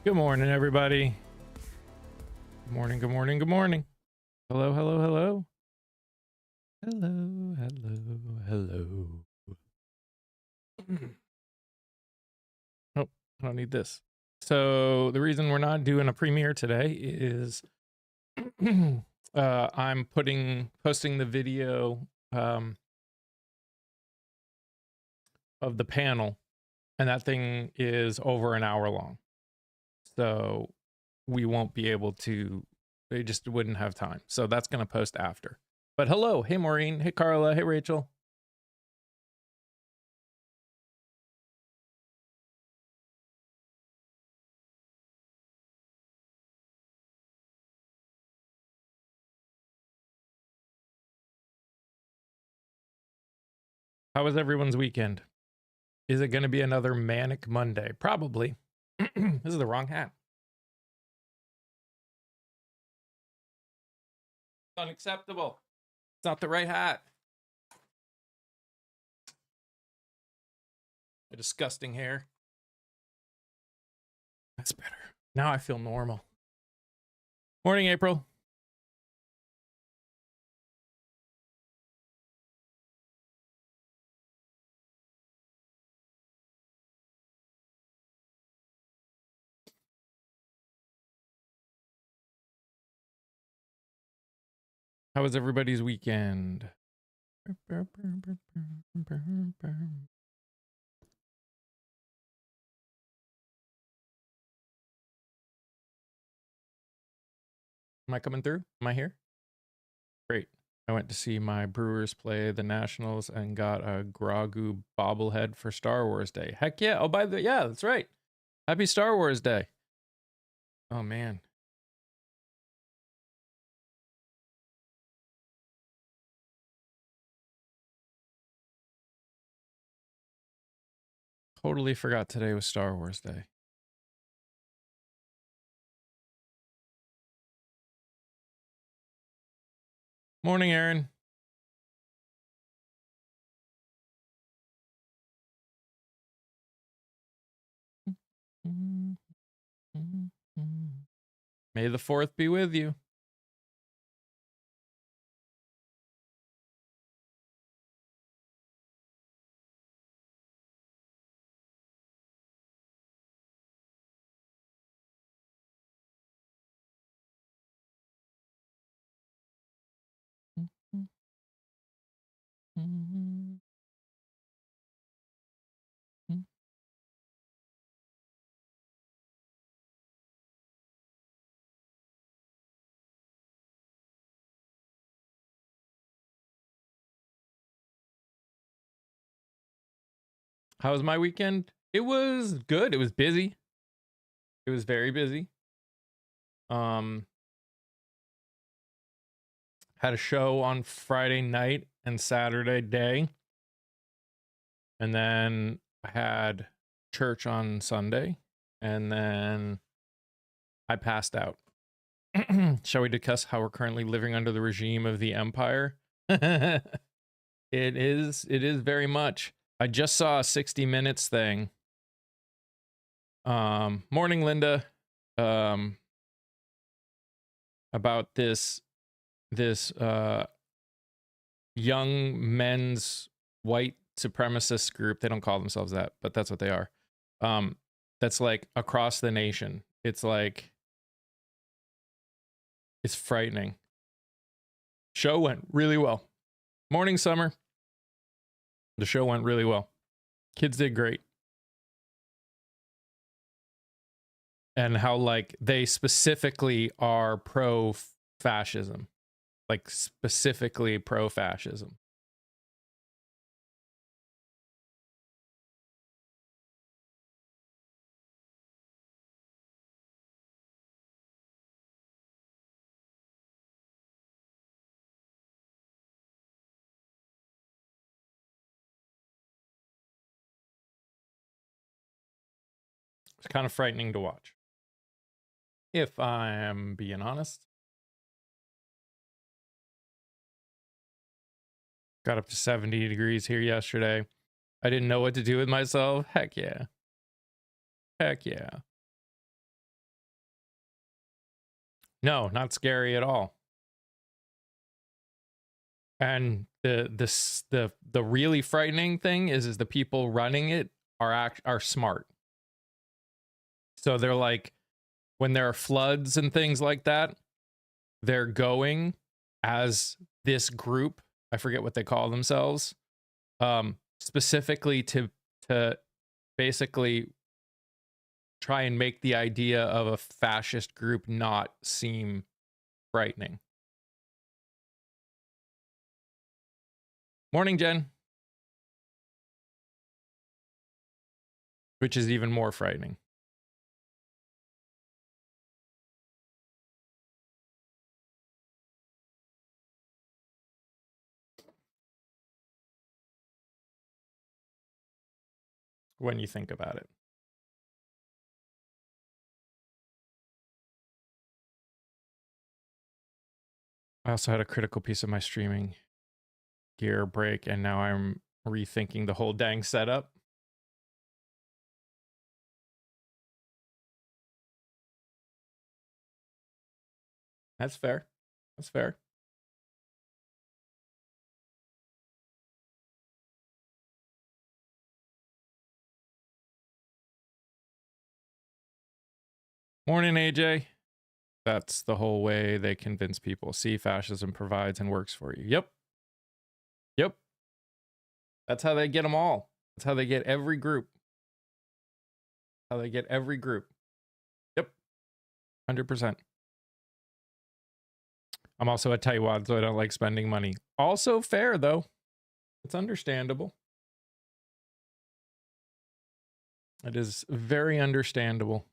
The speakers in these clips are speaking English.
Good morning, everybody. Good morning, good morning, good morning. Hello, hello, hello. Hello, hello, hello. Oh, I don't need this. So the reason we're not doing a premiere today is I'm posting the video of the panel, and that thing is over an hour long. So we won't be able to, they just wouldn't have time. So that's going to post after. But hello, hey Maureen, hey Carla, hey Rachel. How was everyone's weekend? Is it going to be another manic Monday? Probably. This is the wrong hat. It's unacceptable. It's not the right hat. A disgusting hair. That's better. Now I feel normal. Morning, April. How was everybody's weekend? Am I coming through? Am I here? Great. I went to see my Brewers play the Nationals and got a Grogu bobblehead for Star Wars Day. Heck yeah. Oh, yeah, that's right. Happy Star Wars Day. Oh, man. Totally forgot today was Star Wars Day. Morning, Aaron. May the 4th be with you. How was my weekend? It was good. It was busy. It was very busy. Had a show on Friday night and Saturday day. And then I had church on Sunday. And then I passed out. Shall we discuss how we're currently living under the regime of the Empire? It is very much. I just saw a 60 Minutes thing. Morning, Linda. About this young men's white supremacist group. They don't call themselves that, but that's what they are. That's like across the nation. It's like, it's frightening. Show went really well. Morning, Summer. The show went really well. Kids did great. And how like they specifically are pro-fascism. Like specifically pro-fascism. It's kind of frightening to watch, if I'm being honest. Got up to 70 degrees here yesterday. I didn't know what to do with myself. Heck yeah. Heck yeah. No, not scary at all. And the really frightening thing is the people running it are smart. So they're like, when there are floods and things like that, they're going as this group, I forget what they call themselves, specifically to basically try and make the idea of a fascist group not seem frightening. Morning, Jen. Which is even more frightening. When you think about it. I also had a critical piece of my streaming gear break, and now I'm rethinking the whole dang setup. That's fair. That's fair. Morning, AJ. That's the whole way they convince people. See, fascism provides and works for you. Yep. Yep. That's how they get them all. That's how they get every group. How they get every group. Yep. 100%. I'm also a tightwad, so I don't like spending money. Also fair, though. It's understandable. It is very understandable.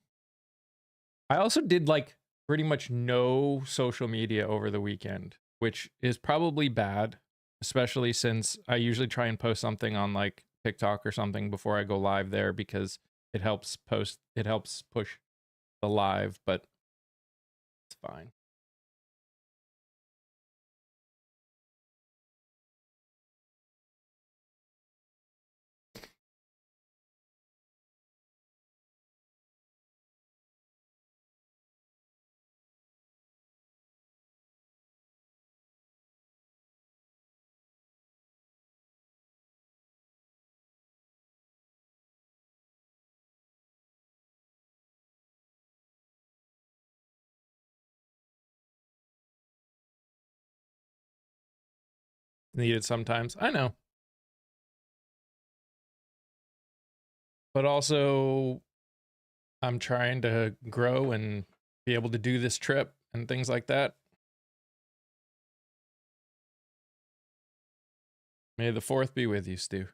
I also did like pretty much no social media over the weekend, which is probably bad, especially since I usually try and post something on like TikTok or something before I go live there because it helps push the live, but it's fine. Needed sometimes. I know. But also I'm trying to grow and be able to do this trip and things like that. May the 4th be with you, Stu.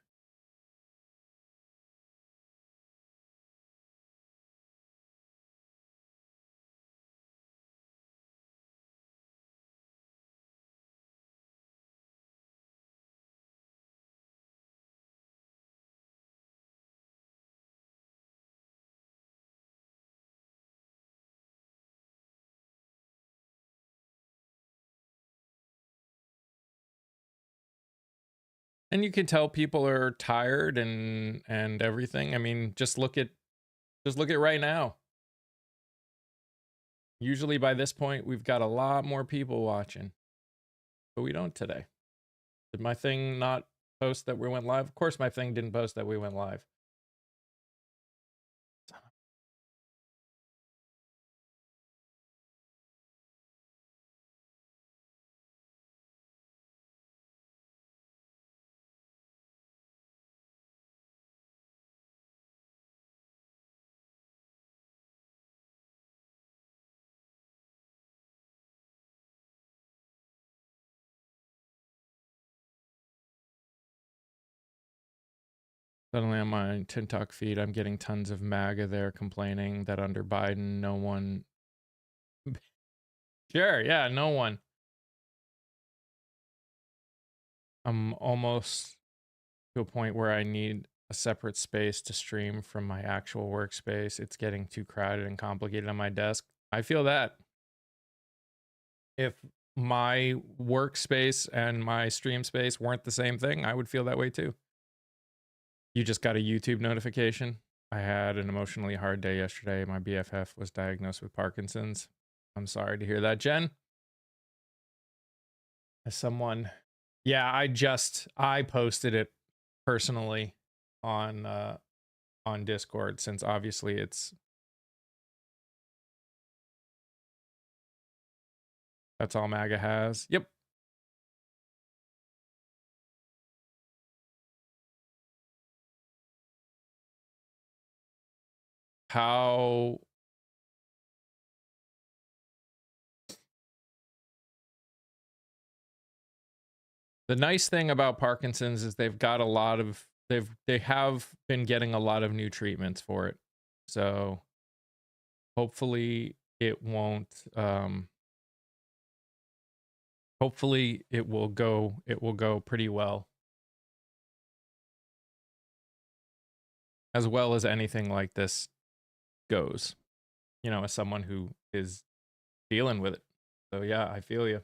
And you can tell people are tired and everything. I mean, just look at right now. Usually by this point we've got a lot more people watching. But we don't today. Did my thing not post that we went live? Of course my thing didn't post that we went live. Suddenly on my TikTok feed, I'm getting tons of MAGA there complaining that under Biden, no one... Sure, yeah, no one. I'm almost to a point where I need a separate space to stream from my actual workspace. It's getting too crowded and complicated on my desk. I feel that. If my workspace and my stream space weren't the same thing, I would feel that way too. You just got a YouTube notification. I had an emotionally hard day yesterday. My BFF was diagnosed with Parkinson's. I'm sorry to hear that, Jen. As someone, yeah, I posted it personally on Discord, since obviously that's all MAGA has. Yep. How the nice thing about Parkinson's is they've got a lot of they have been getting a lot of new treatments for it. So hopefully it won't hopefully it will go pretty well. As well as anything like this goes. You know, as someone who is dealing with it. So yeah, I feel you.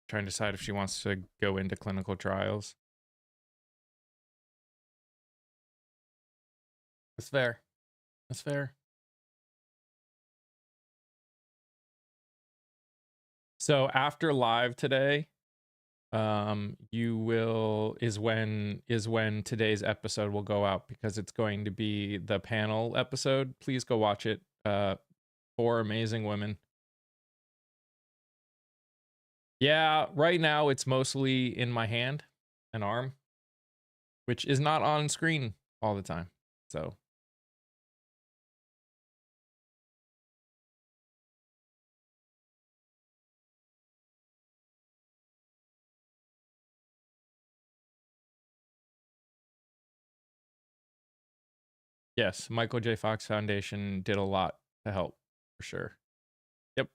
Trying to decide if she wants to go into clinical trials. That's fair. That's fair. So after live today, you will is when today's episode will go out, because it's going to be the panel episode. Please go watch it. 4 amazing women. Yeah, right now it's mostly in my hand and arm, which is not on screen all the time. So yes, Michael J. Fox Foundation did a lot to help, for sure. Yep.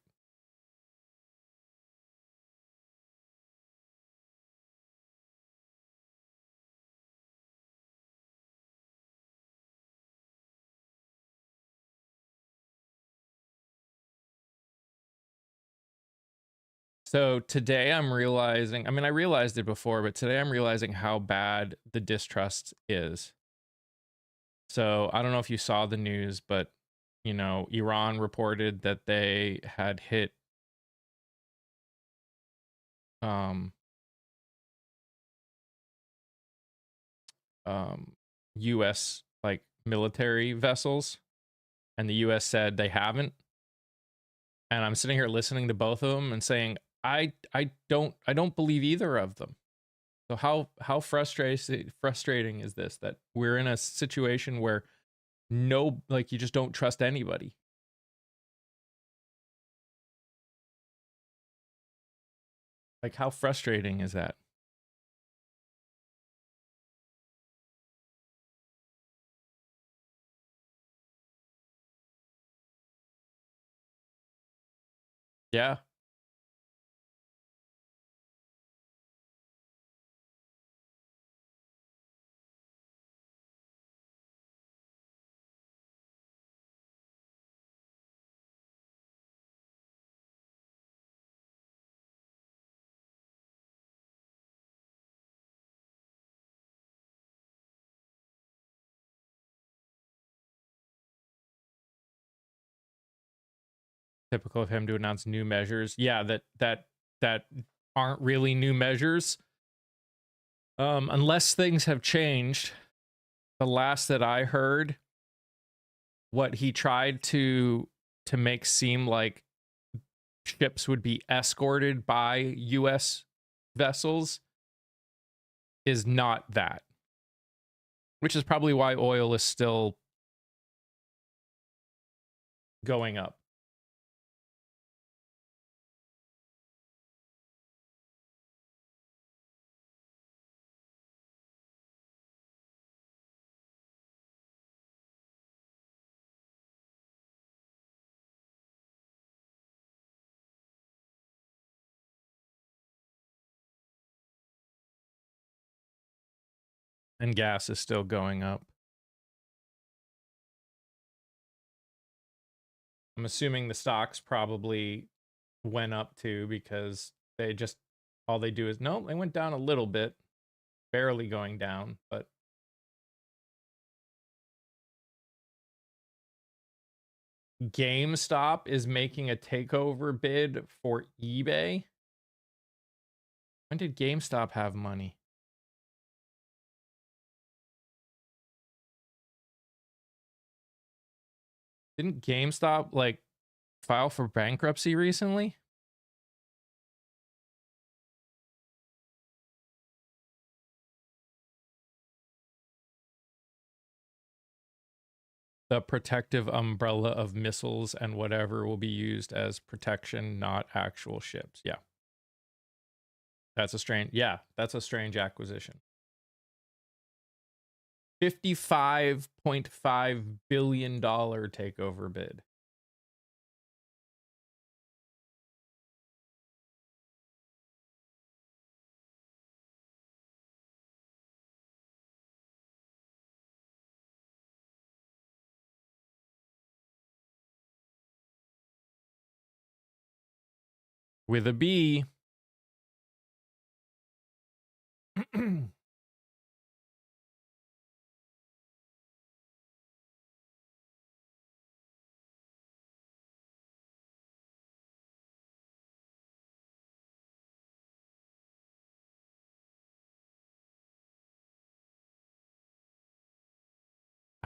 So today I'm realizing, I mean, I realized it before, but today I'm realizing how bad the distrust is. So I don't know if you saw the news, but you know, Iran reported that they had hit um US like military vessels, and the US said they haven't. And I'm sitting here listening to both of them and saying, I don't believe either of them. So how frustrating is this, that we're in a situation where no, like, you just don't trust anybody. Like, how frustrating is that? Yeah. Typical of him to announce new measures. Yeah, that aren't really new measures. Unless things have changed. The last that I heard, what he tried to make seem like ships would be escorted by US vessels is not that. Which is probably why oil is still going up. And gas is still going up. I'm assuming the stocks probably went up too because they just, all they do is, no, they went down a little bit, barely going down, but GameStop is making a takeover bid for eBay. When did GameStop have money? Didn't GameStop like file for bankruptcy recently? The protective umbrella of missiles and whatever will be used as protection, not actual ships. Yeah. That's a strange acquisition. $55.5 billion takeover bid. With a B.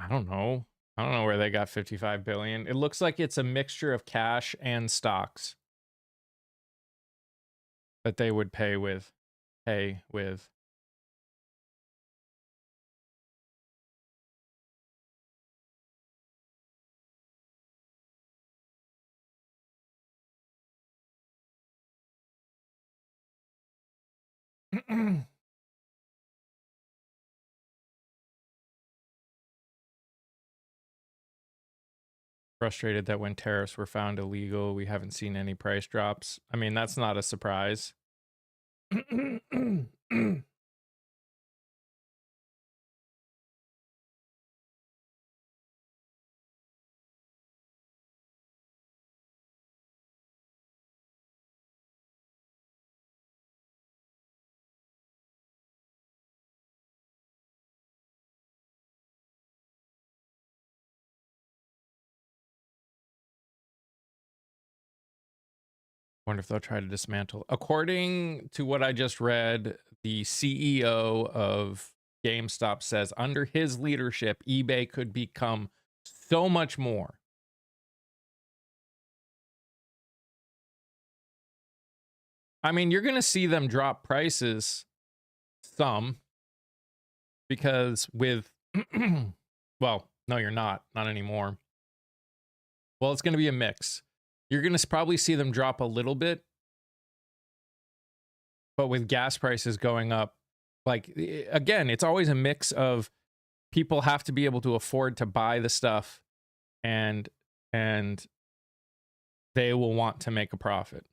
I don't know. I don't know where they got 55 billion. It looks like it's a mixture of cash and stocks that they would pay with. Frustrated that when tariffs were found illegal, we haven't seen any price drops. I mean, that's not a surprise. Wonder if they'll try to dismantle. According to what I just read, the CEO of GameStop says under his leadership, eBay could become so much more. I mean, you're going to see them drop prices some because with, well, no, you're not anymore. Well, it's going to be a mix. You're going to probably see them drop a little bit, but with gas prices going up, like, again, it's always a mix of people have to be able to afford to buy the stuff and they will want to make a profit.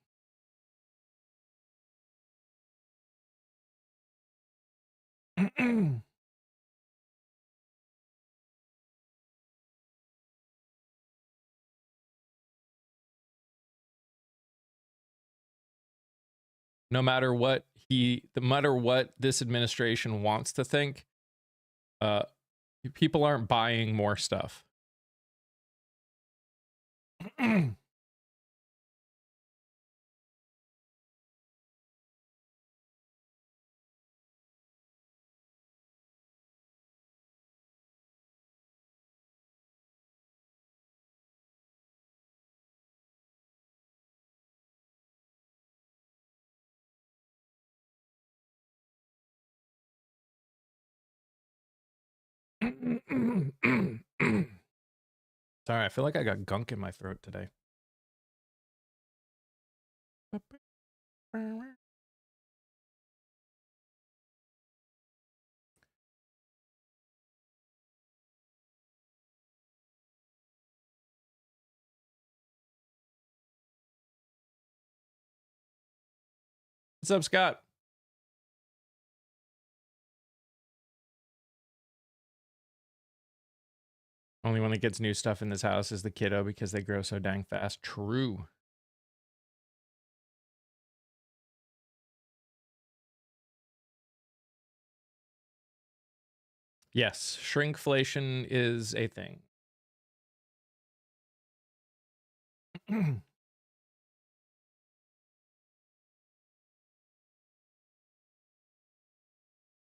No matter what this administration wants to think, people aren't buying more stuff. Sorry, I feel like I got gunk in my throat today. What's up, Scott? Only one that gets new stuff in this house is the kiddo because they grow so dang fast. True. Yes, shrinkflation is a thing.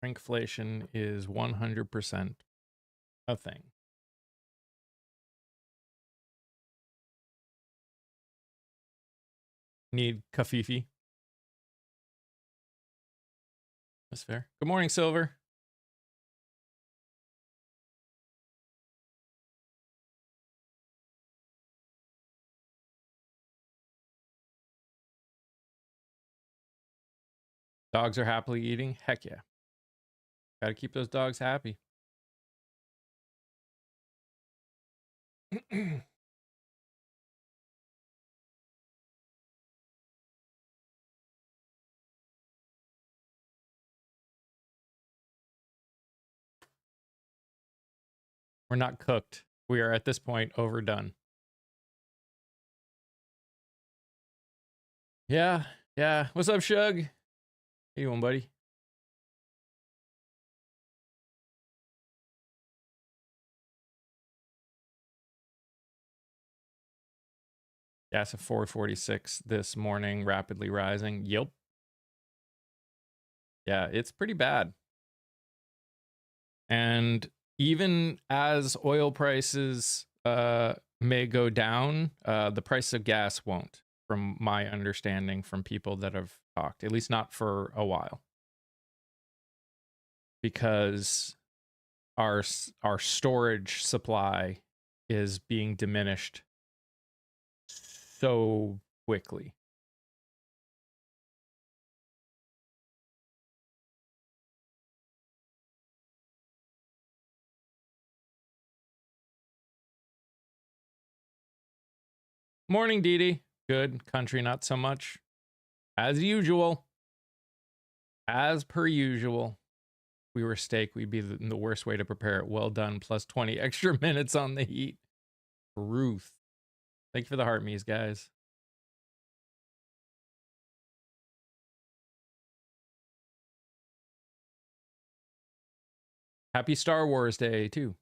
Shrinkflation is 100% a thing. Need kafifi. That's fair. Good morning, Silver. Dogs are happily eating. Heck yeah. Gotta keep those dogs happy. We're not cooked. We are at this point overdone. Yeah, yeah. What's up, Shug? How you doing, buddy? Gas at 446 this morning, rapidly rising. Yep. Yeah, it's pretty bad. And even as oil prices may go down, the price of gas won't, from my understanding from people that have talked, at least not for a while. Because our storage supply is being diminished so quickly. Morning, Dee Dee. Good. Country, not so much. As usual. As per usual. We were steak, we'd be the worst way to prepare it. Well done. Plus 20 extra minutes on the heat. Ruth. Thank you for the heart me's, guys. Happy Star Wars Day, too.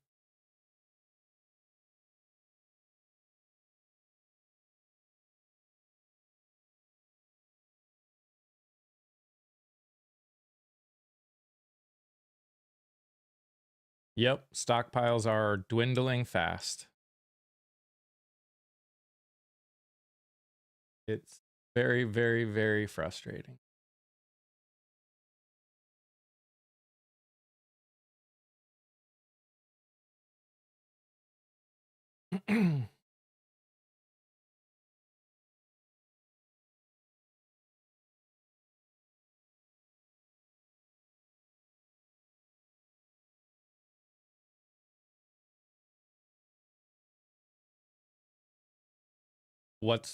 Yep, stockpiles are dwindling fast. It's very, very, very frustrating.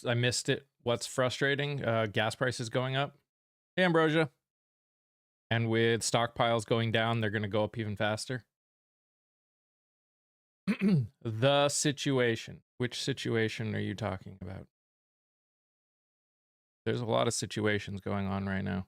I missed it. What's frustrating? Gas prices going up. Hey, Ambrosia. And with stockpiles going down, they're going to go up even faster. The situation. Which situation are you talking about? There's a lot of situations going on right now.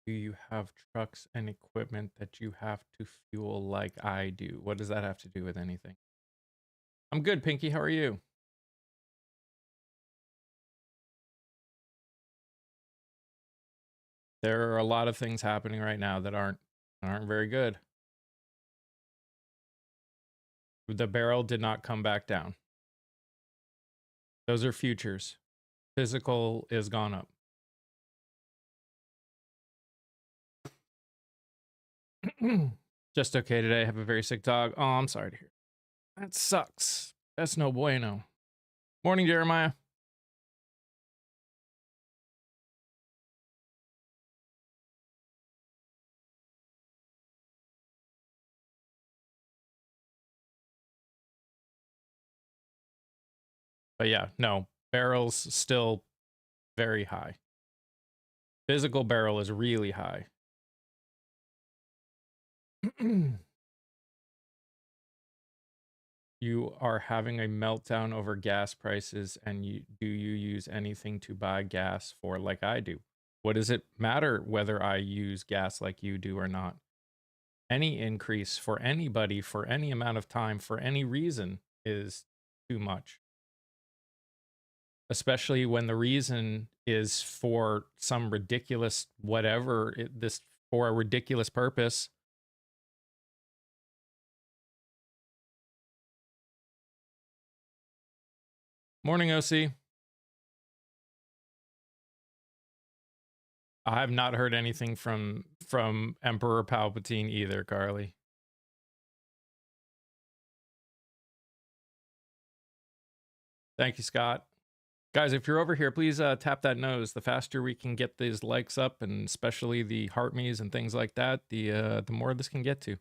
Do you have trucks and equipment that you have to fuel like I do? What does that have to do with anything? I'm good, Pinky. How are you? There are a lot of things happening right now that aren't very good. The barrel did not come back down. Those are futures. Physical is gone up. Just okay today. I have a very sick dog. Oh, I'm sorry to hear. That sucks. That's no bueno. Morning, Jeremiah. But yeah, no, barrel's still very high. Physical barrel is really high. You are having a meltdown over gas prices, and do you use anything to buy gas for like I do? What does it matter whether I use gas like you do or not? Any increase for anybody for any amount of time for any reason is too much. Especially when the reason is for some ridiculous whatever, this for a ridiculous purpose. Morning, OC. I have not heard anything from Emperor Palpatine either, Carly. Thank you, Scott. Guys, if you're over here, please tap that nose. The faster we can get these likes up, and especially the heart me's and things like that, the more this can get to.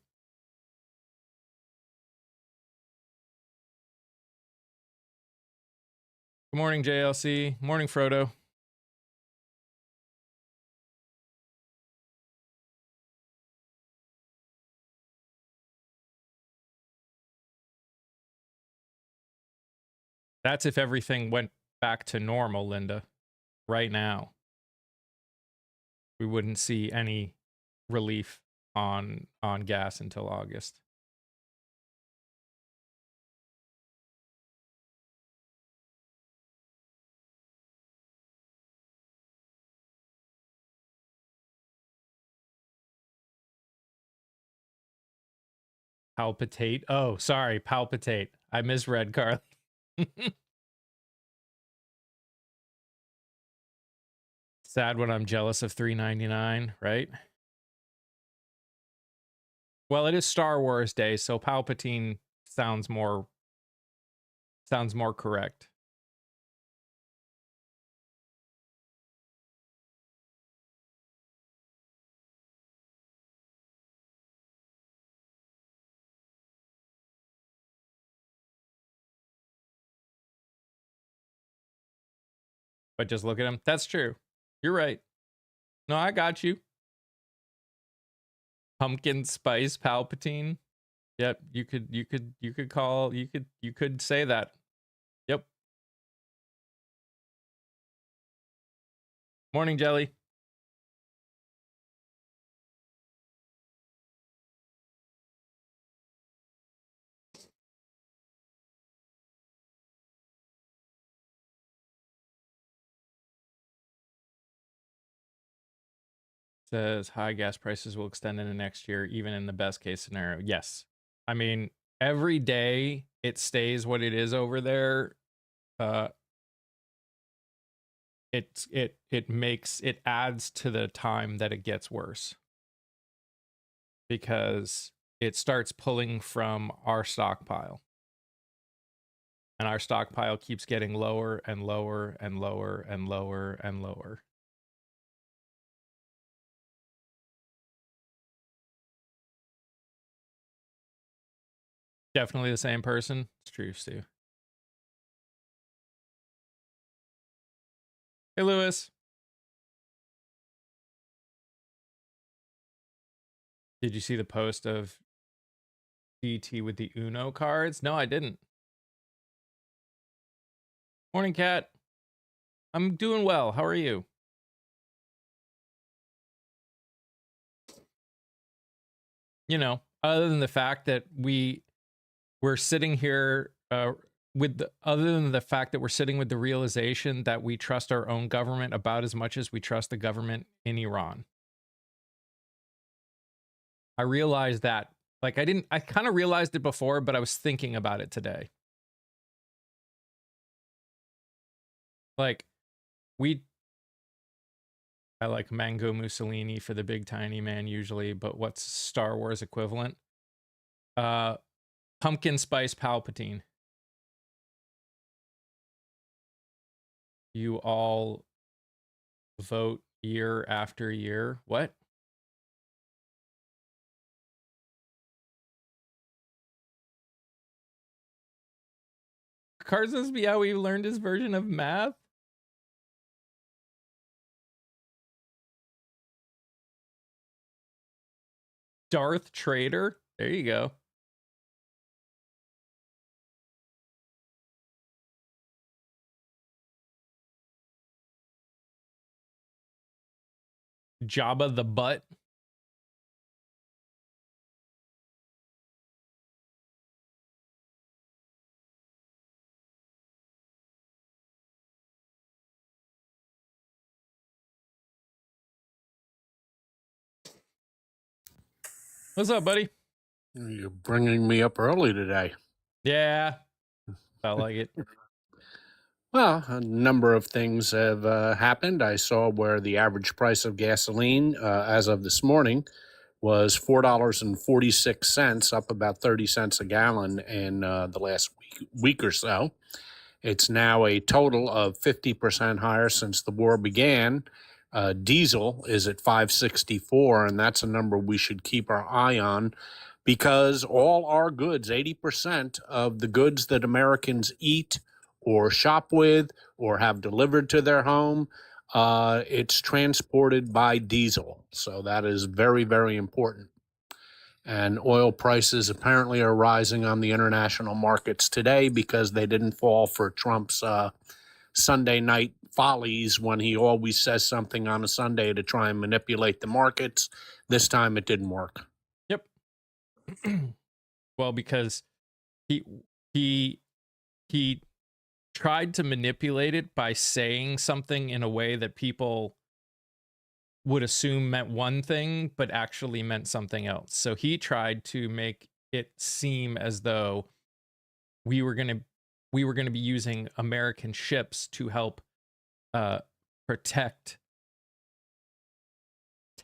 Good morning, JLC. Morning, Frodo. That's if everything went back to normal, Linda. Right now, we wouldn't see any relief on gas until August. Palpitate. Oh, sorry, palpitate. I misread, Carly. Sad when I'm jealous of $3.99, right? Well, it is Star Wars Day, so Palpatine sounds more correct. But just look at him. That's true. You're right. No, I got you. Pumpkin spice Palpatine. Yep, you could say that. Yep. Morning, Jelly. Says high gas prices will extend into next year, even in the best case scenario. Yes. I mean, every day it stays what it is over there. It adds to the time that it gets worse, because it starts pulling from our stockpile, and our stockpile keeps getting lower and lower and lower and lower and lower. Definitely the same person. It's true, Stu. Hey, Lewis. Did you see the post of DT with the Uno cards? No, I didn't. Morning, Cat. I'm doing well. How are you? You know, other than the fact that we're sitting here other than the fact that we're sitting with the realization that we trust our own government about as much as we trust the government in Iran. I realized that, like, I kind of realized it before, but I was thinking about it today. Like, We I like mango Mussolini for the big tiny man usually, but what's Star Wars equivalent? Uh, pumpkin spice Palpatine. You all vote year after year. What? Cars must be how he learned his version of math. Darth Trader. There you go. Jabba the Butt. What's up, buddy? You're bringing me up early today. Yeah, felt like it. Well, a number of things have happened. I saw where the average price of gasoline as of this morning was $4.46, up about 30 cents a gallon in the last week or so. It's now a total of 50% higher since the war began. Diesel is at 564, and that's a number we should keep our eye on because all our goods, 80% of the goods that Americans eat or shop with or have delivered to their home, it's transported by diesel. So that is very, very important. And oil prices apparently are rising on the international markets today because they didn't fall for Trump's Sunday night follies when he always says something on a Sunday to try and manipulate the markets. This time it didn't work. Yep. Well, because he he he tried to manipulate it by saying something in a way that people would assume meant one thing but actually meant something else. So he tried to make it seem as though we were going to be using American ships to help protect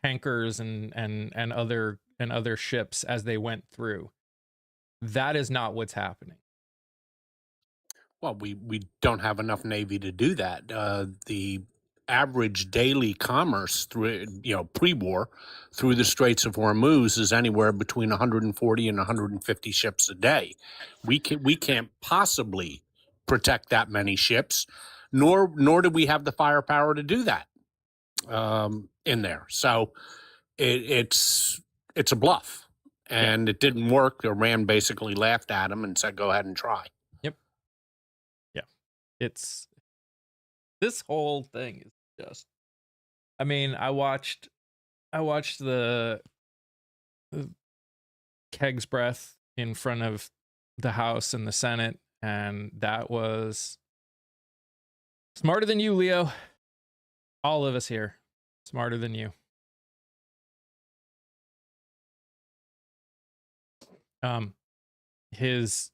tankers and other ships as they went through. That is not what's happening. Well, we don't have enough Navy to do that. The average daily commerce through, pre-war through the Straits of Hormuz is anywhere between 140 and 150 ships a day. We can't possibly protect that many ships, nor do we have the firepower to do that in there. So it's a bluff, and it didn't work. Iran basically laughed at him and said, "Go ahead and try." It's this whole thing is just, I mean, I watched the keg's breath in front of the House and the Senate, and that was smarter than you, Leo. All of us here, smarter than you. His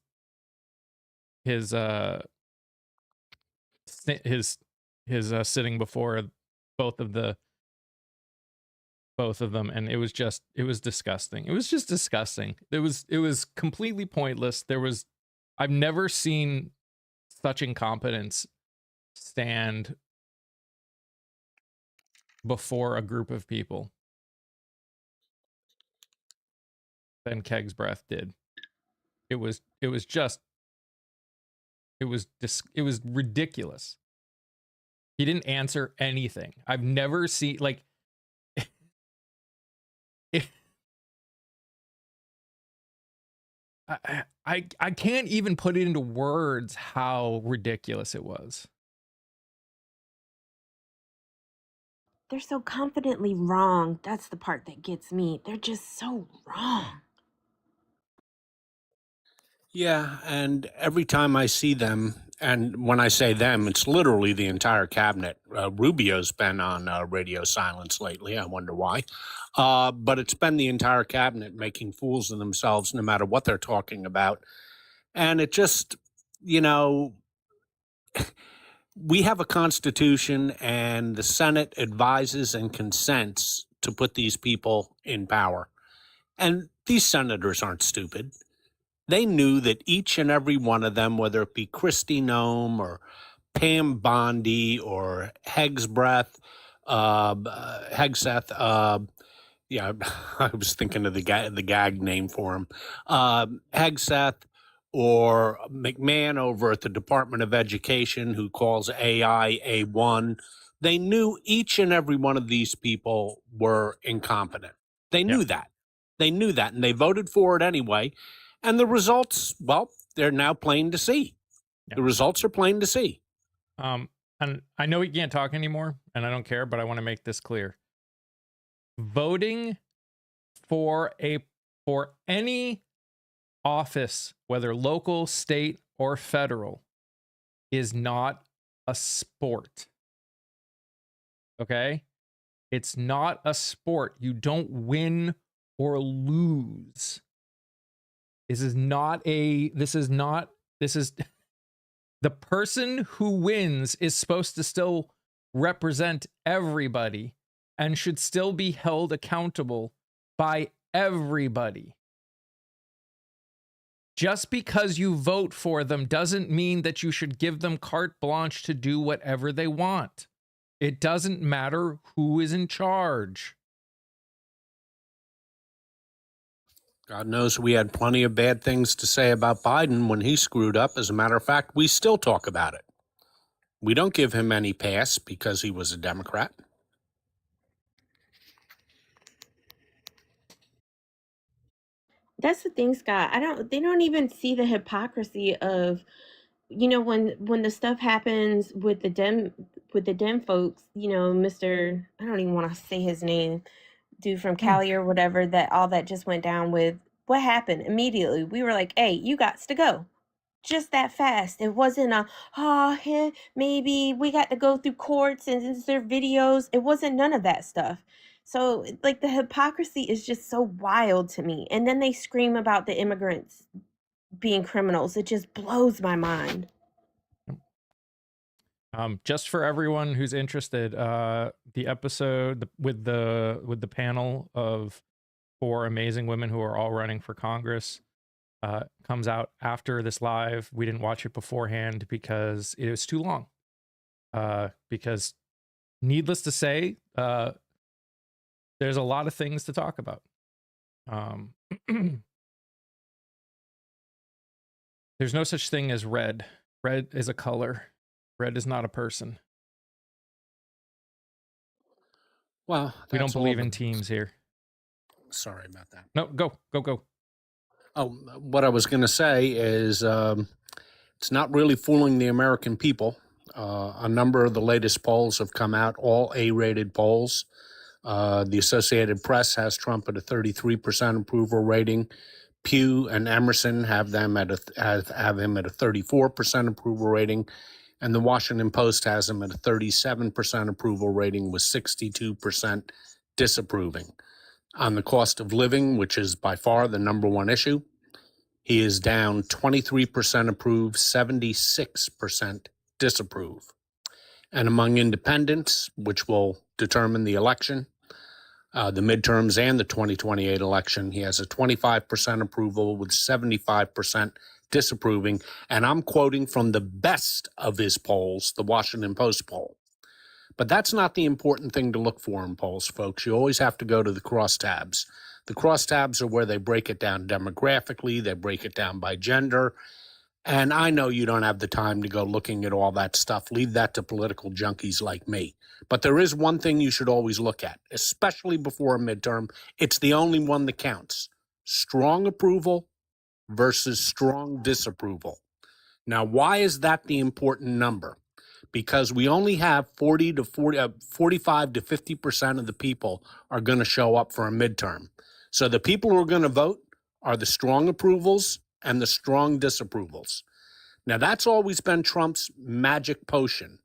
sitting before both of them, and it was disgusting. It was just disgusting. It was completely pointless. I've never seen such incompetence stand before a group of people than Keg's breath did. It was ridiculous. He didn't answer anything. I've never seen, like, I can't even put it into words how ridiculous it was. They're so confidently wrong. That's the part that gets me. They're just so wrong. Yeah, and every time I see them, and when I say them, it's literally the entire cabinet. Rubio's been on radio silence lately. I wonder why. But it's been the entire cabinet making fools of themselves no matter what they're talking about. And it just, you know, we have a constitution, and the Senate advises and consents to put these people in power. And these senators aren't stupid. They knew that each and every one of them, whether it be Kristi Noem or Pam Bondi or Hegseth, yeah, I was thinking of the gag name for him, Hegseth, or McMahon over at the Department of Education, who calls AI A1. They knew each and every one of these people were incompetent. They knew that. They knew that, and they voted for it anyway. And the results, well, they're now plain to see. Yeah. The results are plain to see. And I know we can't talk anymore, and I don't care, but I want to make this clear. Voting for any office, whether local, state, or federal, is not a sport. Okay? It's not a sport. You don't win or lose. This is the person who wins is supposed to still represent everybody and should still be held accountable by everybody. Just because you vote for them doesn't mean that you should give them carte blanche to do whatever they want. It doesn't matter who is in charge. God knows we had plenty of bad things to say about Biden when he screwed up. As a matter of fact, we still talk about it. We don't give him any pass because he was a Democrat. That's the thing, Scott. They don't even see the hypocrisy of, when the stuff happens with the Dem folks, Mr. I don't even want to say his name, dude from Cali or whatever, that all that just went down with. What happened immediately? We were like, hey, you got to go. Just that fast. It wasn't maybe we got to go through courts and is there videos. It wasn't none of that stuff. So like the hypocrisy is just so wild to me. And then they scream about the immigrants being criminals. It just blows my mind. Just for everyone who's interested, the episode with the panel of 4 amazing women who are all running for Congress comes out after this live. We didn't watch it beforehand because it was too long. Because needless to say, there's a lot of things to talk about. There's no such thing as red. Red is a color. Red is not a person. Well, we don't believe in teams here. Sorry about that. No, go. Oh, what I was going to say is it's not really fooling the American people. A number of the latest polls have come out, all A-rated polls. The Associated Press has Trump at a 33% approval rating. Pew and Emerson have him at a 34% approval rating. And the Washington Post has him at a 37% approval rating with 62% disapproving. On the cost of living, which is by far the number one issue, he is down 23% approve, 76% disapprove. And among independents, which will determine the election, the midterms and the 2028 election, he has a 25% approval with 75% disapproving. And I'm quoting from the best of his polls, the Washington Post poll. But that's not the important thing to look for in polls, folks. You always have to go to the crosstabs. The crosstabs are where they break it down demographically, they break it down by gender. And I know you don't have the time to go looking at all that stuff. Leave that to political junkies like me. But there is one thing you should always look at, especially before a midterm. It's the only one that counts. Strong approval versus strong disapproval. Now, why is that the important number? Because we only have 45 to 50% of the people are going to show up for a midterm. So the people who are going to vote are the strong approvals and the strong disapprovals. Now, that's always been Trump's magic potion,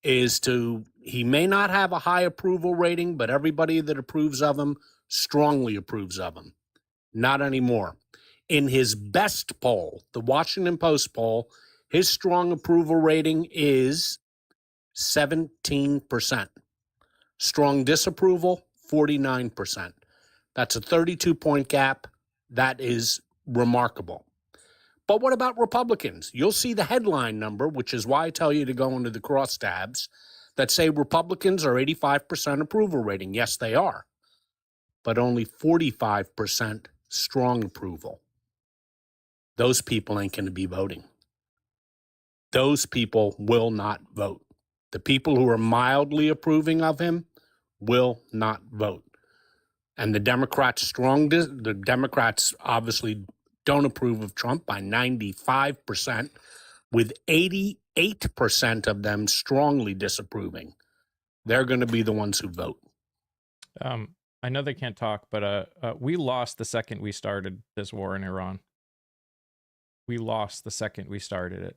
he may not have a high approval rating, but everybody that approves of him strongly approves of him. Not anymore. In his best poll, the Washington Post poll, his strong approval rating is 17%. Strong disapproval, 49%. That's a 32-point gap. That is remarkable. But what about Republicans? You'll see the headline number, which is why I tell you to go into the crosstabs, that say Republicans are 85% approval rating. Yes, they are. But only 45% strong approval. Those people ain't going to be voting. Those people will not vote. The people who are mildly approving of him will not vote. And the Democrats the Democrats obviously don't approve of Trump by 95%, with 88% of them strongly disapproving. They're going to be the ones who vote. I know they can't talk, but we lost the second we started this war in Iran. We lost the second we started it.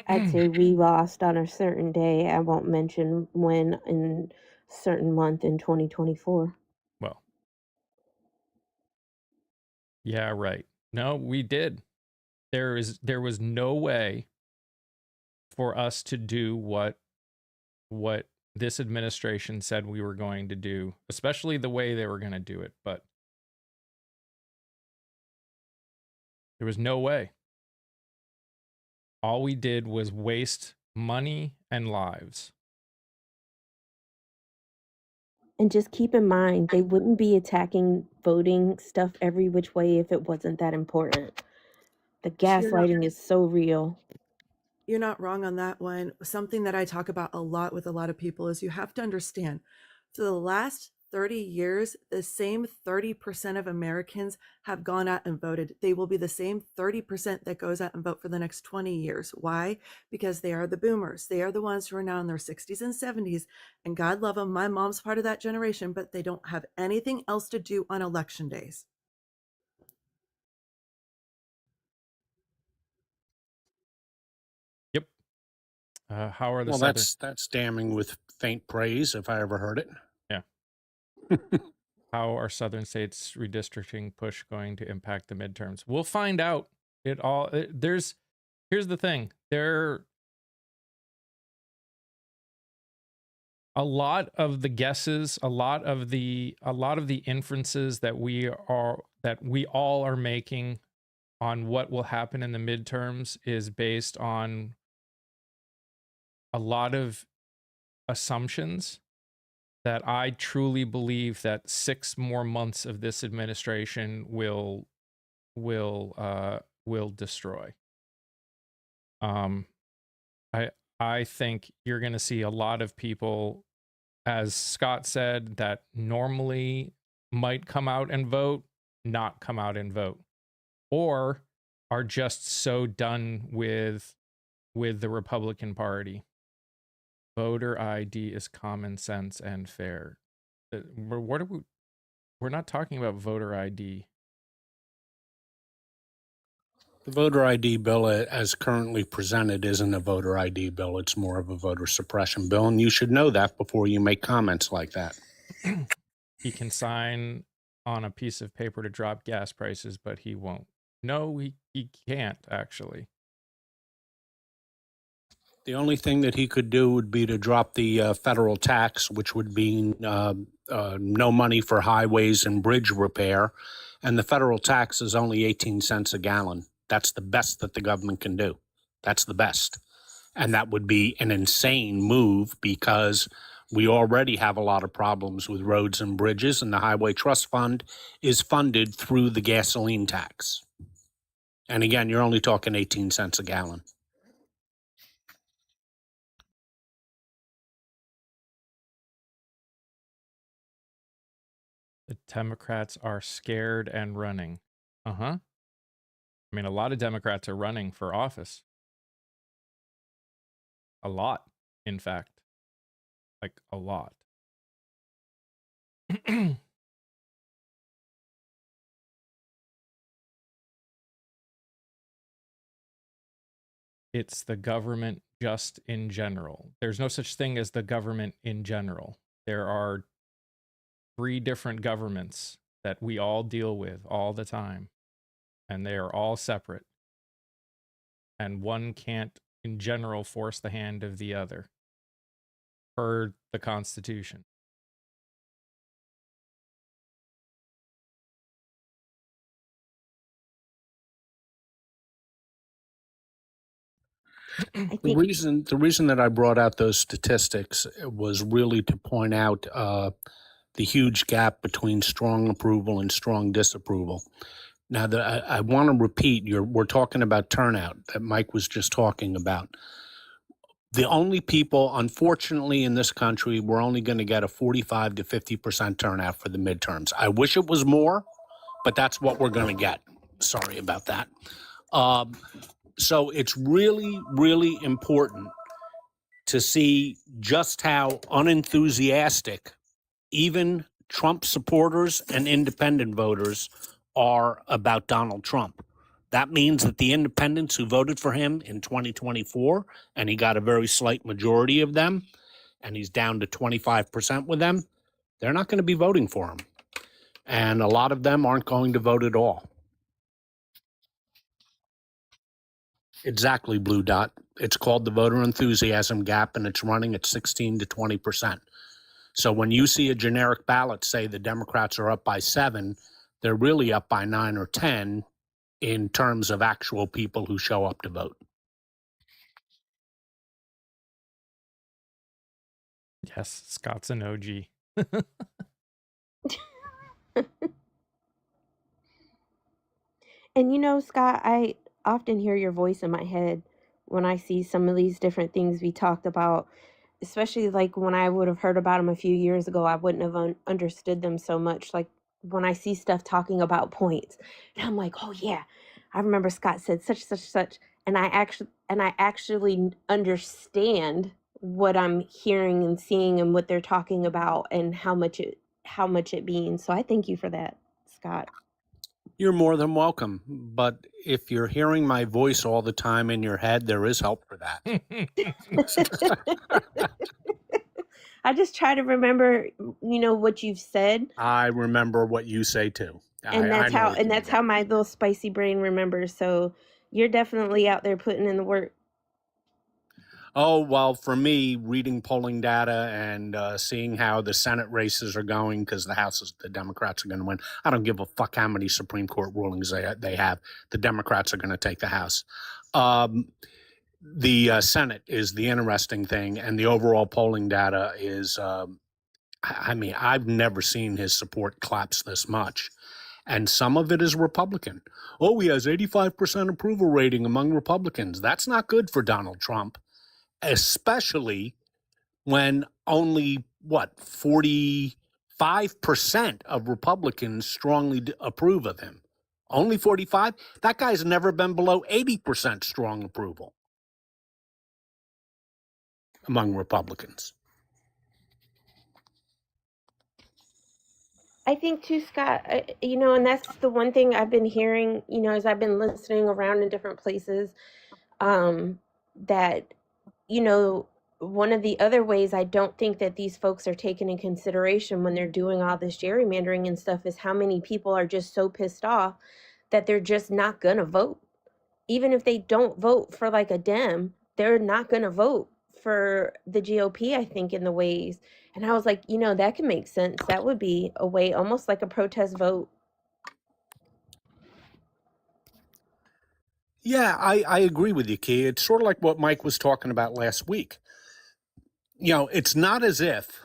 I'd say we lost on a certain day. I won't mention when in certain month in 2024. Well, yeah, right. No, we did. There was no way for us to do what this administration said we were going to do, especially the way they were going to do it. But there was no way. All we did was waste money and lives. And just keep in mind, they wouldn't be attacking voting stuff every which way if it wasn't that important. The gaslighting is so real. You're not wrong on that one. Something that I talk about a lot with a lot of people is you have to understand, for the last 30 years, the same 30% of Americans have gone out and voted. They will be the same 30% that goes out and vote for the next 20 years. Why? Because they are the boomers. They are the ones who are now in their 60s and 70s. And God love them, my mom's part of that generation, but they don't have anything else to do on election days. Yep. How are the Well, Southern... that's damning with faint praise if I ever heard it. Yeah. How are Southern states redistricting push going to impact the midterms? We'll find out. Here's the thing. A lot of the guesses, a lot of the inferences that we all are making on what will happen in the midterms is based on a lot of assumptions that I truly believe that 6 more months of this administration will destroy. I think you're going to see a lot of people, as Scott said, that normally might come out and vote, not come out and vote, or are just so done with the Republican Party. Voter ID is common sense and fair. What are we're not talking about voter ID. The voter ID bill as currently presented isn't a voter ID bill. It's more of a voter suppression bill, and you should know that before you make comments like that. He can sign on a piece of paper to drop gas prices, but he won't. No, he can't, actually. The only thing that he could do would be to drop the federal tax, which would mean no money for highways and bridge repair. And the federal tax is only 18 cents a gallon. That's the best that the government can do. That's the best. And that would be an insane move because we already have a lot of problems with roads and bridges, and the Highway Trust Fund is funded through the gasoline tax. And again, you're only talking 18 cents a gallon. The Democrats are scared and running. I mean, a lot of Democrats are running for office. A lot, in fact. Like, a lot. It's the government just in general. There's no such thing as the government in general. There are 3 different governments that we all deal with all the time, and they are all separate. And one can't in general force the hand of the other per the Constitution. I The think reason that I brought out those statistics was really to point out the huge gap between strong approval and strong disapproval. Now, I want to repeat, we're talking about turnout that Mike was just talking about. The only people, unfortunately, in this country, we're only going to get a 45 to 50% turnout for the midterms. I wish it was more, but that's what we're going to get. Sorry about that. So it's really, really important to see just how unenthusiastic even Trump supporters and independent voters are about Donald Trump. That means that the independents who voted for him in 2024, and he got a very slight majority of them, and he's down to 25% with them, they're not going to be voting for him. And a lot of them aren't going to vote at all. Exactly, Blue Dot. It's called the voter enthusiasm gap, and it's running at 16 to 20%. So when you see a generic ballot say the Democrats are up by 7, they're really up by 9 or 10 in terms of actual people who show up to vote. Yes, Scott's an OG. And you know, Scott, I often hear your voice in my head when I see some of these different things we talked about, especially like when I would have heard about them a few years ago, I wouldn't have understood them so much. Like when I see stuff talking about points, and I'm like, oh yeah, I remember Scott said such, and I actually understand what I'm hearing and seeing and what they're talking about and how much it means. So I thank you for that, Scott. You're more than welcome. But if you're hearing my voice all the time in your head, there is help for that. I just try to remember, what you've said, I remember what you say too. and I know what you that's mean. how my little spicy brain remembers. So you're definitely out there putting in the work. Oh, well, for me, reading polling data and seeing how the Senate races are going, because the Democrats are going to win. I don't give a fuck how many Supreme Court rulings they have. The Democrats are going to take the House. The Senate is the interesting thing, and the overall polling data is, I've never seen his support collapse this much. And some of it is Republican. Oh, he has 85% approval rating among Republicans. That's not good for Donald Trump, especially when only, 45% of Republicans strongly approve of him. Only 45? That guy's never been below 80% strong approval among Republicans. I think too, Scott, and that's the one thing I've been hearing, as I've been listening around in different places, that, you know, one of the other ways I don't think that these folks are taken in consideration when they're doing all this gerrymandering and stuff is how many people are just so pissed off that they're just not going to vote. Even if they don't vote for like a Dem, they're not going to vote for the GOP, I think, in the ways. And I was like, that can make sense. That would be a way, almost like a protest vote. Yeah, I agree with you, Key. It's sort of like what Mike was talking about last week. It's not as if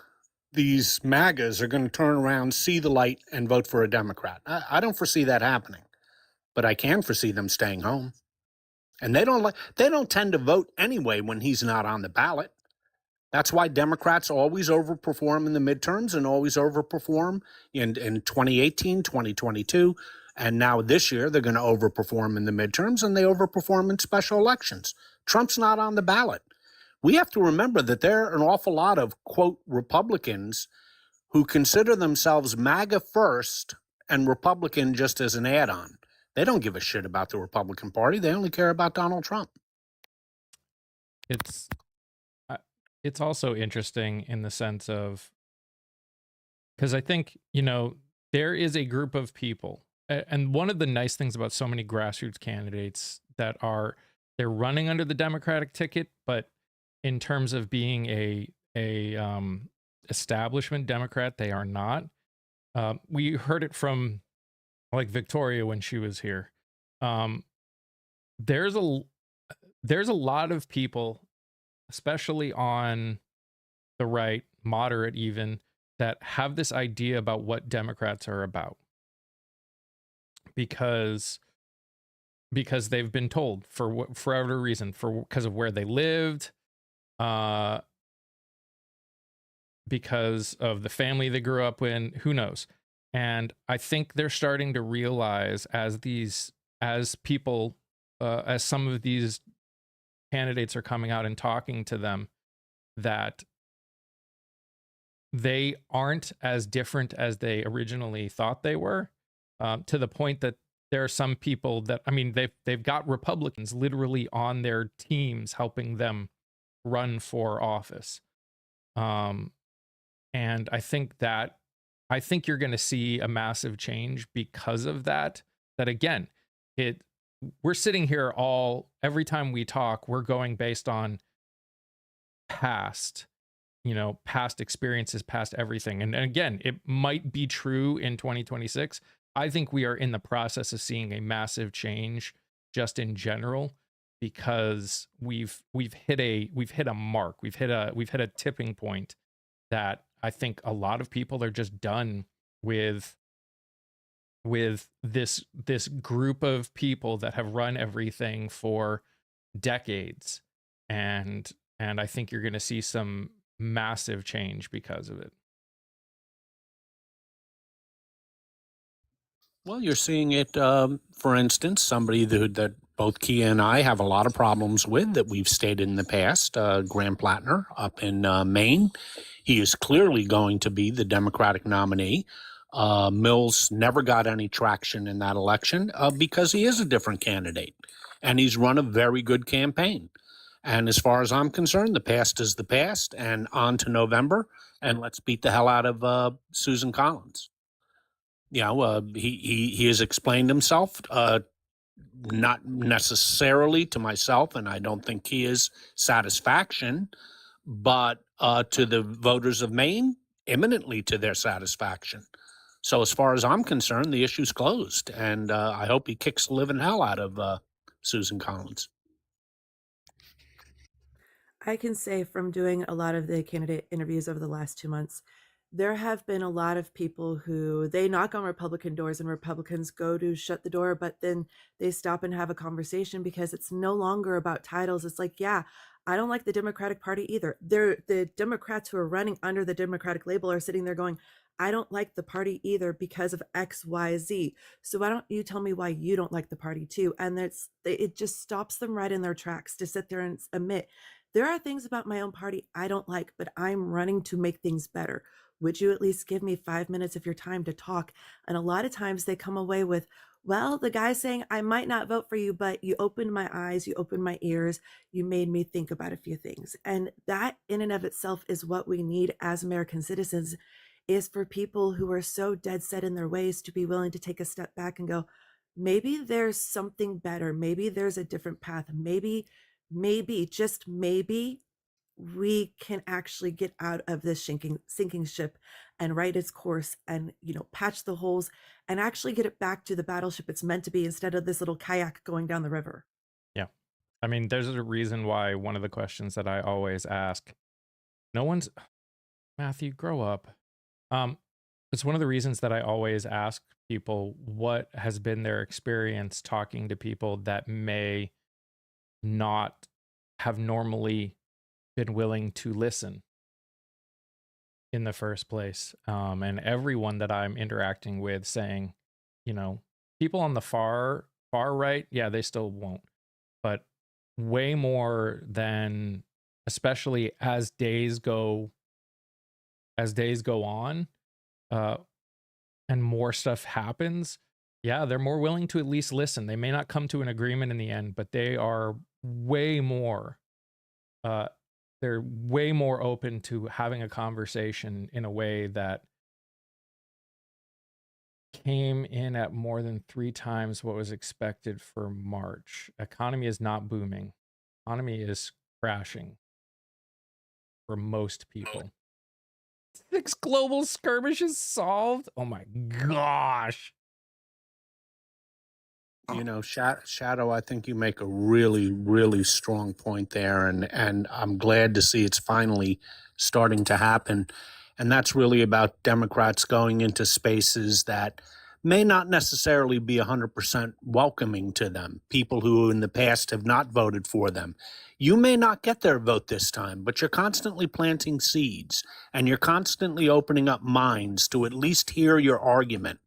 these MAGAs are going to turn around, see the light, and vote for a Democrat. I don't foresee that happening, but I can foresee them staying home. And they don't tend to vote anyway when he's not on the ballot. That's why Democrats always overperform in the midterms and always overperform in 2018, 2022. And now this year, they're going to overperform in the midterms and they overperform in special elections. Trump's not on the ballot. We have to remember that there are an awful lot of, quote, Republicans who consider themselves MAGA first and Republican just as an add-on. They don't give a shit about the Republican Party. They only care about Donald Trump. It's also interesting in the sense of, because I think, there is a group of people, and one of the nice things about so many grassroots candidates that are, they're running under the Democratic ticket, but in terms of being a establishment Democrat, they are not. We heard it from like Victoria when she was here. Um, there's a there's a lot of people, especially on the right, moderate even, that have this idea about what Democrats are about because they've been told for whatever reason, because of where they lived, uh, because of the family they grew up in, who knows. And I think they're starting to realize as people, as some of these candidates are coming out and talking to them, that they aren't as different as they originally thought they were, to the point that there are some people that, I mean, they've got Republicans literally on their teams helping them run for office. And I think you're going to see a massive change because of that. That again, we're sitting here every time we talk, we're going based on past experiences, past everything. And again, it might be true in 2026. I think we are in the process of seeing a massive change just in general, because we've hit a mark. We've hit a tipping point that I think a lot of people are just done with this group of people that have run everything for decades. And I think you're going to see some massive change because of it. Well, you're seeing it, for instance, somebody that both Kia and I have a lot of problems with that we've stated in the past, Graham Plattner up in Maine. He is clearly going to be the Democratic nominee. Mills never got any traction in that election because he is a different candidate, and he's run a very good campaign. And as far as I'm concerned, the past is the past, and on to November, and let's beat the hell out of Susan Collins. He has explained himself, not necessarily to myself, and I don't think he is satisfaction, but to the voters of Maine, imminently to their satisfaction. So as far as I'm concerned, the issue's closed, and I hope he kicks the living hell out of Susan Collins. I can say from doing a lot of the candidate interviews over the last 2 months, there have been a lot of people who they knock on Republican doors and Republicans go to shut the door, but then they stop and have a conversation because it's no longer about titles. It's like, yeah, I don't like the Democratic Party either. The Democrats who are running under the Democratic label are sitting there going, I don't like the party either because of X, Y, Z. So why don't you tell me why you don't like the party too? And it just stops them right in their tracks to sit there and admit, there are things about my own party I don't like, but I'm running to make things better. Would you at least give me 5 minutes of your time to talk? And a lot of times they come away with, well, the guy's saying, I might not vote for you, but you opened my eyes, you opened my ears, you made me think about a few things. And that in and of itself is what we need as American citizens, is for people who are so dead set in their ways to be willing to take a step back and go, maybe there's something better. Maybe there's a different path. Maybe, just maybe, we can actually get out of this sinking ship and right its course and patch the holes and actually get it back to the battleship it's meant to be, instead of this little kayak going down the river. Yeah. I mean, there's a reason why one of the questions that I always ask, Matthew, grow up. It's one of the reasons that I always ask people what has been their experience talking to people that may not have normally been willing to listen in the first place. And everyone that I'm interacting with saying, people on the far right, yeah, they still won't. But way more than, especially as days go on, and more stuff happens, yeah, they're more willing to at least listen. They may not come to an agreement in the end, but they are way more they're way more open to having a conversation in a way that came in at more than 3 times what was expected for March. Economy is not booming. Economy is crashing for most people. 6 global skirmishes solved? Oh my gosh. You know, Shadow, I think you make a really, really strong point there, and I'm glad to see it's finally starting to happen. And that's really about Democrats going into spaces that may not necessarily be 100% welcoming to them, people who in the past have not voted for them. You may not get their vote this time, but you're constantly planting seeds, and you're constantly opening up minds to at least hear your argument.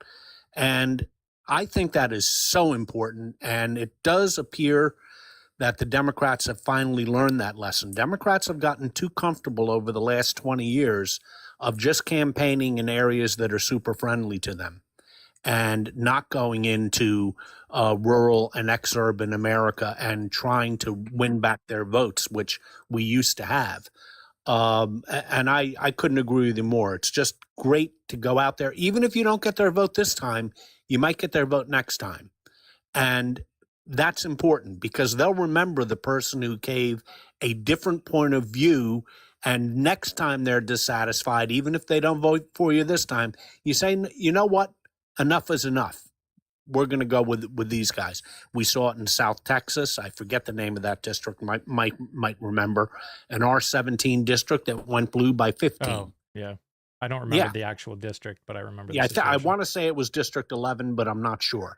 And I think that is so important. And it does appear that the Democrats have finally learned that lesson. Democrats have gotten too comfortable over the last 20 years of just campaigning in areas that are super friendly to them and not going into rural and exurban America and trying to win back their votes, which we used to have. And I couldn't agree with you more. It's just great to go out there. Even if you don't get their vote this time, you might get their vote next time. And that's important because they'll remember the person who gave a different point of view. And next time they're dissatisfied, even if they don't vote for you this time, you say, you know what? Enough is enough. We're going to go with these guys. We saw it in South Texas. I forget the name of that district. Might remember an R17 district that went blue by 15. Oh, yeah. I don't remember Yeah. the actual district, but I remember the Yeah, I situation. want to say it was District 11, but I'm not sure.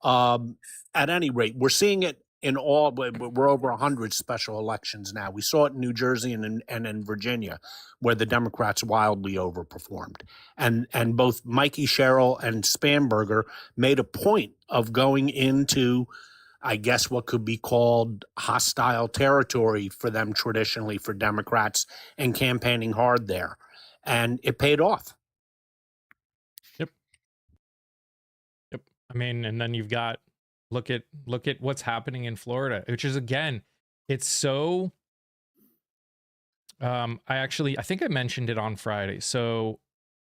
At any rate, we're seeing it in all. We're over 100 special elections now. We saw it in New Jersey and in Virginia, where the Democrats wildly overperformed. And both Mikey Sherrill and Spanberger made a point of going into, I guess, what could be called hostile territory for them traditionally for Democrats and campaigning hard there. And it paid off. I mean, and then you've got look at what's happening in Florida, which is again, it's so I think I mentioned it on Friday. So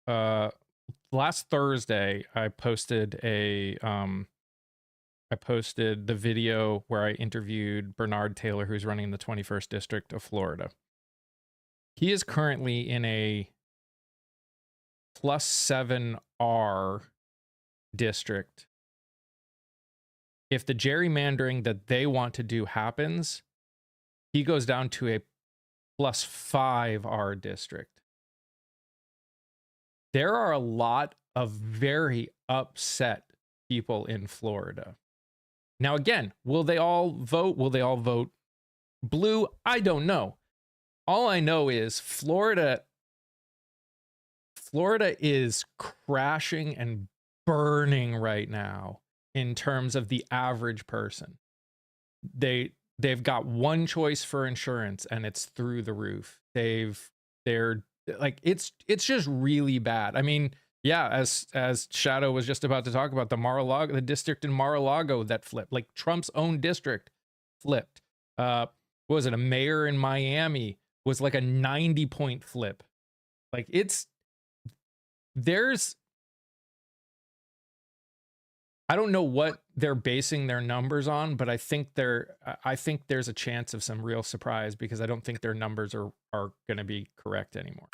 last Thursday I posted the video where I interviewed Bernard Taylor, who's running the 21st district of Florida. He is currently in a +7R district. If the gerrymandering that they want to do happens, he goes down to a +5R district. There are a lot of very upset people in Florida. Now, again, will they all vote? Will they all vote blue? I don't know. All I know is Florida is crashing and burning right now. In terms of the average person, they've got one choice for insurance and it's through the roof. They're like, it's just really bad. I mean, yeah, as Shadow was just about to talk about, the district in Mar-a-Lago that flipped, like Trump's own district flipped. What was it? A mayor in Miami was like a 90-point flip. Like I don't know what they're basing their numbers on, but I think there's a chance of some real surprise because I don't think their numbers are going to be correct anymore.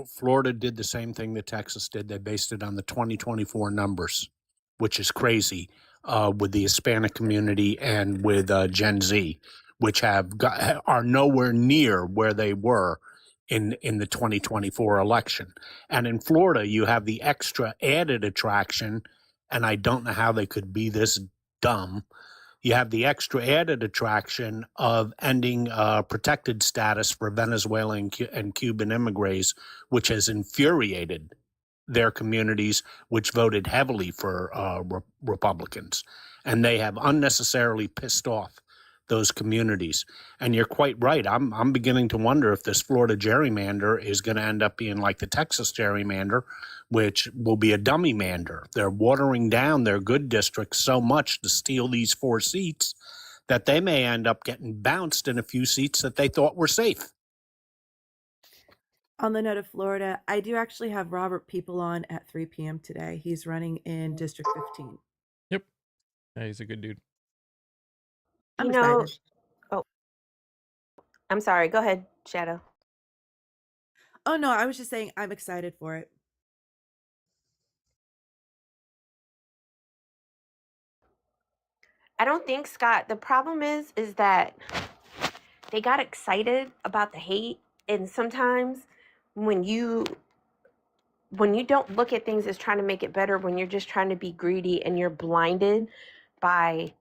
Florida did the same thing that Texas did. They based it on the 2024 numbers, which is crazy, with the Hispanic community and with Gen Z, which are nowhere near where they were in the 2024 election. And in Florida, you have the extra added attraction, and I don't know how they could be this dumb. You have the extra added attraction of ending protected status for Venezuelan and Cuban immigrants, which has infuriated their communities, which voted heavily for Republicans. And they have unnecessarily pissed off those communities. And you're quite right. I'm beginning to wonder if this Florida gerrymander is going to end up being like the Texas gerrymander, which will be a dummy mander. They're watering down their good districts so much to steal these 4 seats that they may end up getting bounced in a few seats that they thought were safe. On the note of Florida, I do actually have Robert People on at 3 p.m. today. He's running in District 15. Yep. Yeah, he's a good dude. I'm You know, excited. oh, I'm sorry. Go ahead, Shadow. Oh, no, I was just saying I'm excited for it. I don't think, Scott, the problem is that they got excited about the hate, and sometimes when you don't look at things as trying to make it better, when you're just trying to be greedy and you're blinded by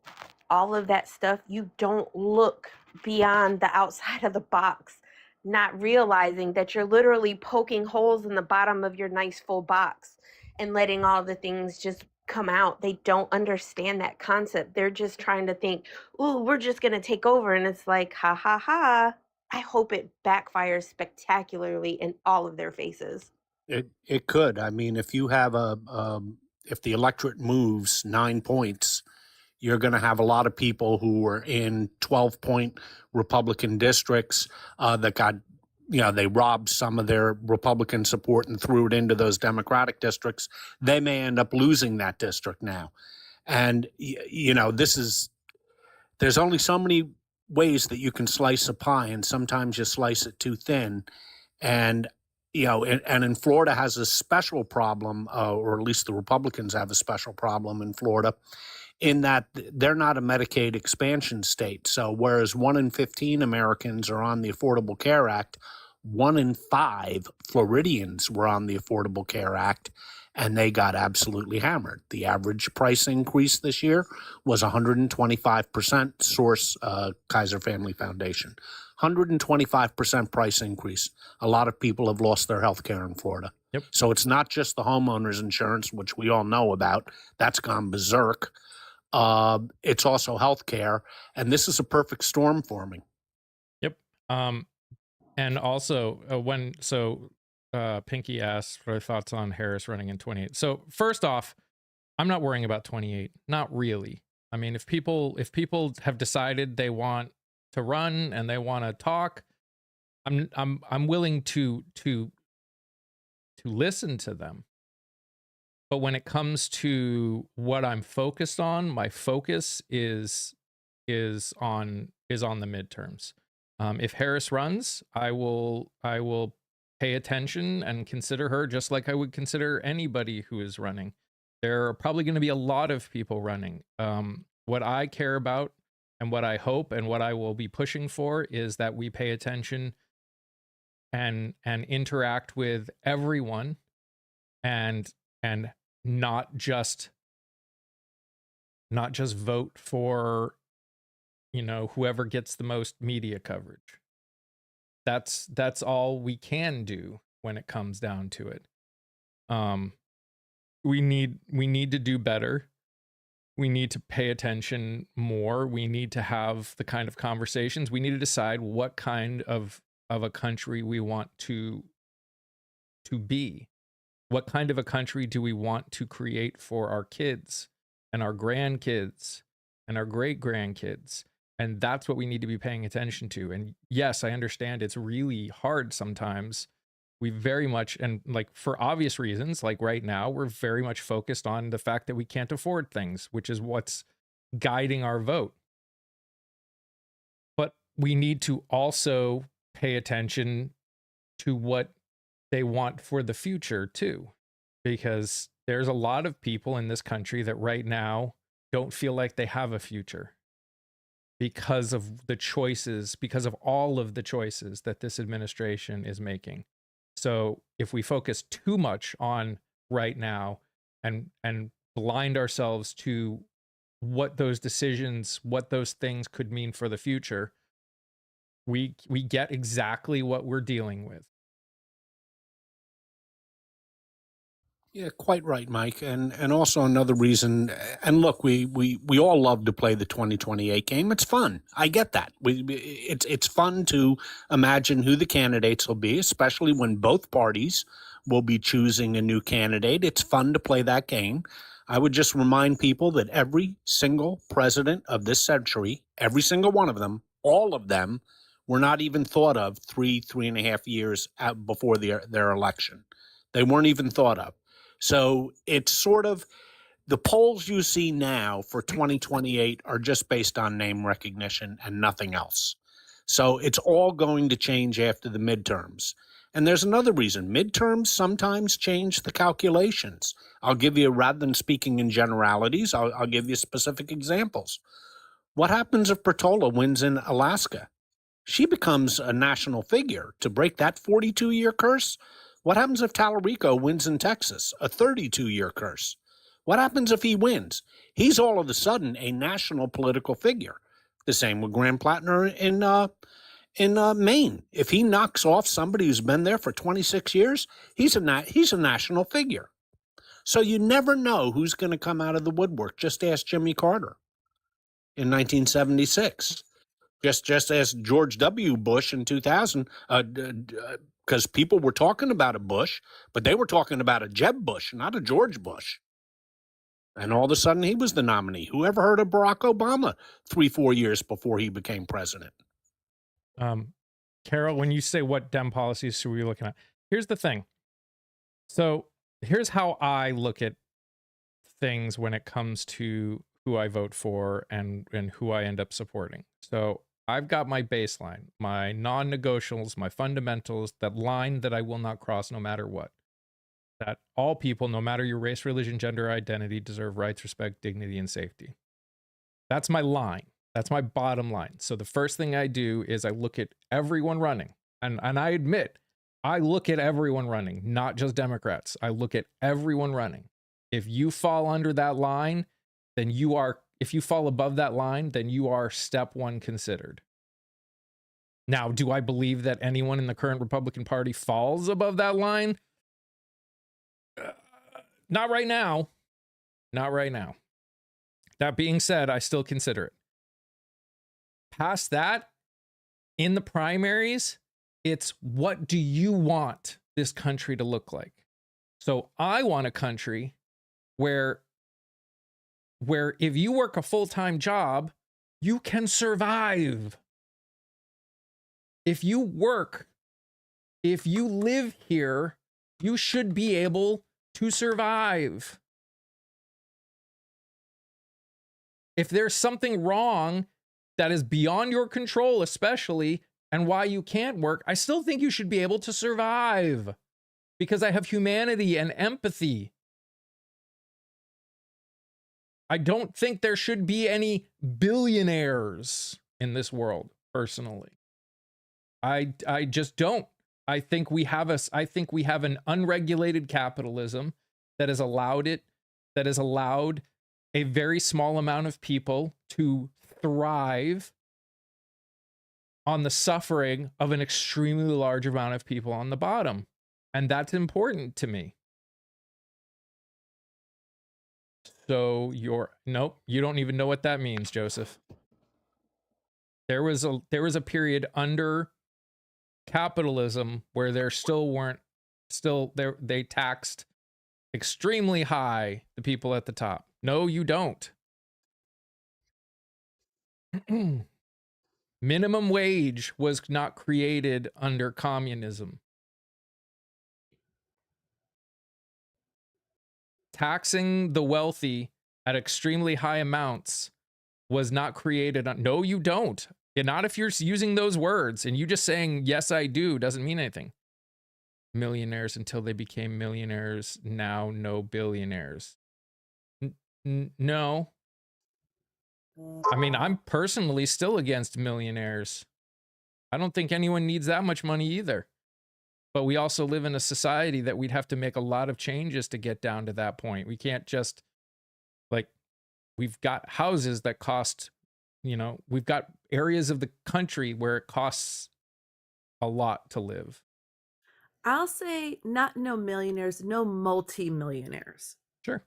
all of that stuff, you don't look beyond the outside of the box, not realizing that you're literally poking holes in the bottom of your nice full box and letting all the things just come out. They don't understand that concept. They're just trying to think, "Ooh, we're just going to take over." And it's like, ha ha ha. I hope it backfires spectacularly in all of their faces. It could. I mean, if you have if the electorate moves 9 points, you're going to have a lot of people who were in 12-point Republican districts that got, they robbed some of their Republican support and threw it into those Democratic districts. They may end up losing that district now. And, there's only so many ways that you can slice a pie, and sometimes you slice it too thin. And, and in Florida has a special problem, or at least the Republicans have a special problem in Florida, in that they're not a Medicaid expansion state. So whereas 1 in 15 Americans are on the Affordable Care Act, 1 in 5 Floridians were on the Affordable Care Act, and they got absolutely hammered. The average price increase this year was 125%, source Kaiser Family Foundation. 125% price increase. A lot of people have lost their health care in Florida. Yep. So it's not just the homeowners insurance, which we all know about. That's gone berserk. It's also healthcare, and this is a perfect storm for me. Yep. And also Pinky asked for thoughts on Harris running in 28. So first off, I'm not worrying about 28. Not really. I mean, if people have decided they want to run and they want to talk, I'm willing to listen to them. But when it comes to what I'm focused on, my focus is on the midterms. If Harris runs, I will pay attention and consider her just like I would consider anybody who is running. There are probably going to be a lot of people running. What I care about and what I hope and what I will be pushing for is that we pay attention and interact with everyone and not just vote for, whoever gets the most media coverage. That's all we can do when it comes down to it. We need to do better. We need to pay attention more. We need to have the kind of conversations. We need to decide what kind of a country we want to be. What kind of a country do we want to create for our kids and our grandkids and our great grandkids? And that's what we need to be paying attention to. And yes, I understand it's really hard sometimes. We very much, and like for obvious reasons, like right now, we're very much focused on the fact that we can't afford things, which is what's guiding our vote. But we need to also pay attention to what they want for the future too, because there's a lot of people in this country that right now don't feel like they have a future because of the choices, because of all of the choices that this administration is making. So if we focus too much on right now and blind ourselves to what those decisions, what those things could mean for the future, we get exactly what we're dealing with. Yeah, quite right, Mike. And also another reason, and look, we all love to play the 2028 game. It's fun. I get that. It's fun to imagine who the candidates will be, especially when both parties will be choosing a new candidate. It's fun to play that game. I would just remind people that every single president of this century, every single one of them, all of them, were not even thought of 3.5 years before their election. They weren't even thought of. So it's sort of, the polls you see now for 2028 are just based on name recognition and nothing else. So it's all going to change after the midterms. And there's another reason. Midterms sometimes change the calculations. I'll give you, rather than speaking in generalities, I'll give you specific examples. What happens if Bertola wins in Alaska? She becomes a national figure to break that 42-year curse. What happens if Tallarico wins in Texas, a 32-year curse? What happens if he wins? He's all of a sudden a national political figure. The same with Graham Plattner in Maine. If he knocks off somebody who's been there for 26 years, he's a national figure. So you never know who's going to come out of the woodwork. Just ask Jimmy Carter in 1976. Just as George W. Bush in 2000, because people were talking about a Bush, but they were talking about a Jeb Bush, not a George Bush. And all of a sudden, he was the nominee. Whoever heard of Barack Obama 3-4 years before he became president? Carol, when you say what Dem policies should we be looking at, here's the thing. So here's how I look at things when it comes to who I vote for and who I end up supporting. So I've got my baseline, my non-negotiables, my fundamentals, that line that I will not cross no matter what. That all people, no matter your race, religion, gender, identity, deserve rights, respect, dignity, and safety. That's my line. That's my bottom line. So the first thing I do is I look at everyone running. And I admit, I look at everyone running, not just Democrats. I look at everyone running. If you fall under that line, then if you fall above that line, then you are step one considered. Now, do I believe that anyone in the current Republican Party falls above that line? Not right now. Not right now. That being said, I still consider it. Past that, in the primaries, it's what do you want this country to look like? So I want a country where if you work a full-time job, you can survive. If you live here, you should be able to survive. If there's something wrong that is beyond your control, especially, and why you can't work, I still think you should be able to survive because I have humanity and empathy. I don't think there should be any billionaires in this world, personally. I just don't. I think we have an unregulated capitalism that has allowed a very small amount of people to thrive on the suffering of an extremely large amount of people on the bottom. And that's important to me. So nope, you don't even know what that means, Joseph. There was a period under capitalism where they taxed extremely high the people at the top. No, you don't. Minimum wage was not created under communism. Taxing the wealthy at extremely high amounts was not created on. No, you don't. Not if you're using those words, and you just saying, yes, I do, doesn't mean anything. Millionaires until they became millionaires. Now, no billionaires. No. I mean, I'm personally still against millionaires. I don't think anyone needs that much money either. But we also live in a society that we'd have to make a lot of changes to get down to that point. We can't just, we've got houses that cost, we've got areas of the country where it costs a lot to live. I'll say not no millionaires, no multi-millionaires. Sure.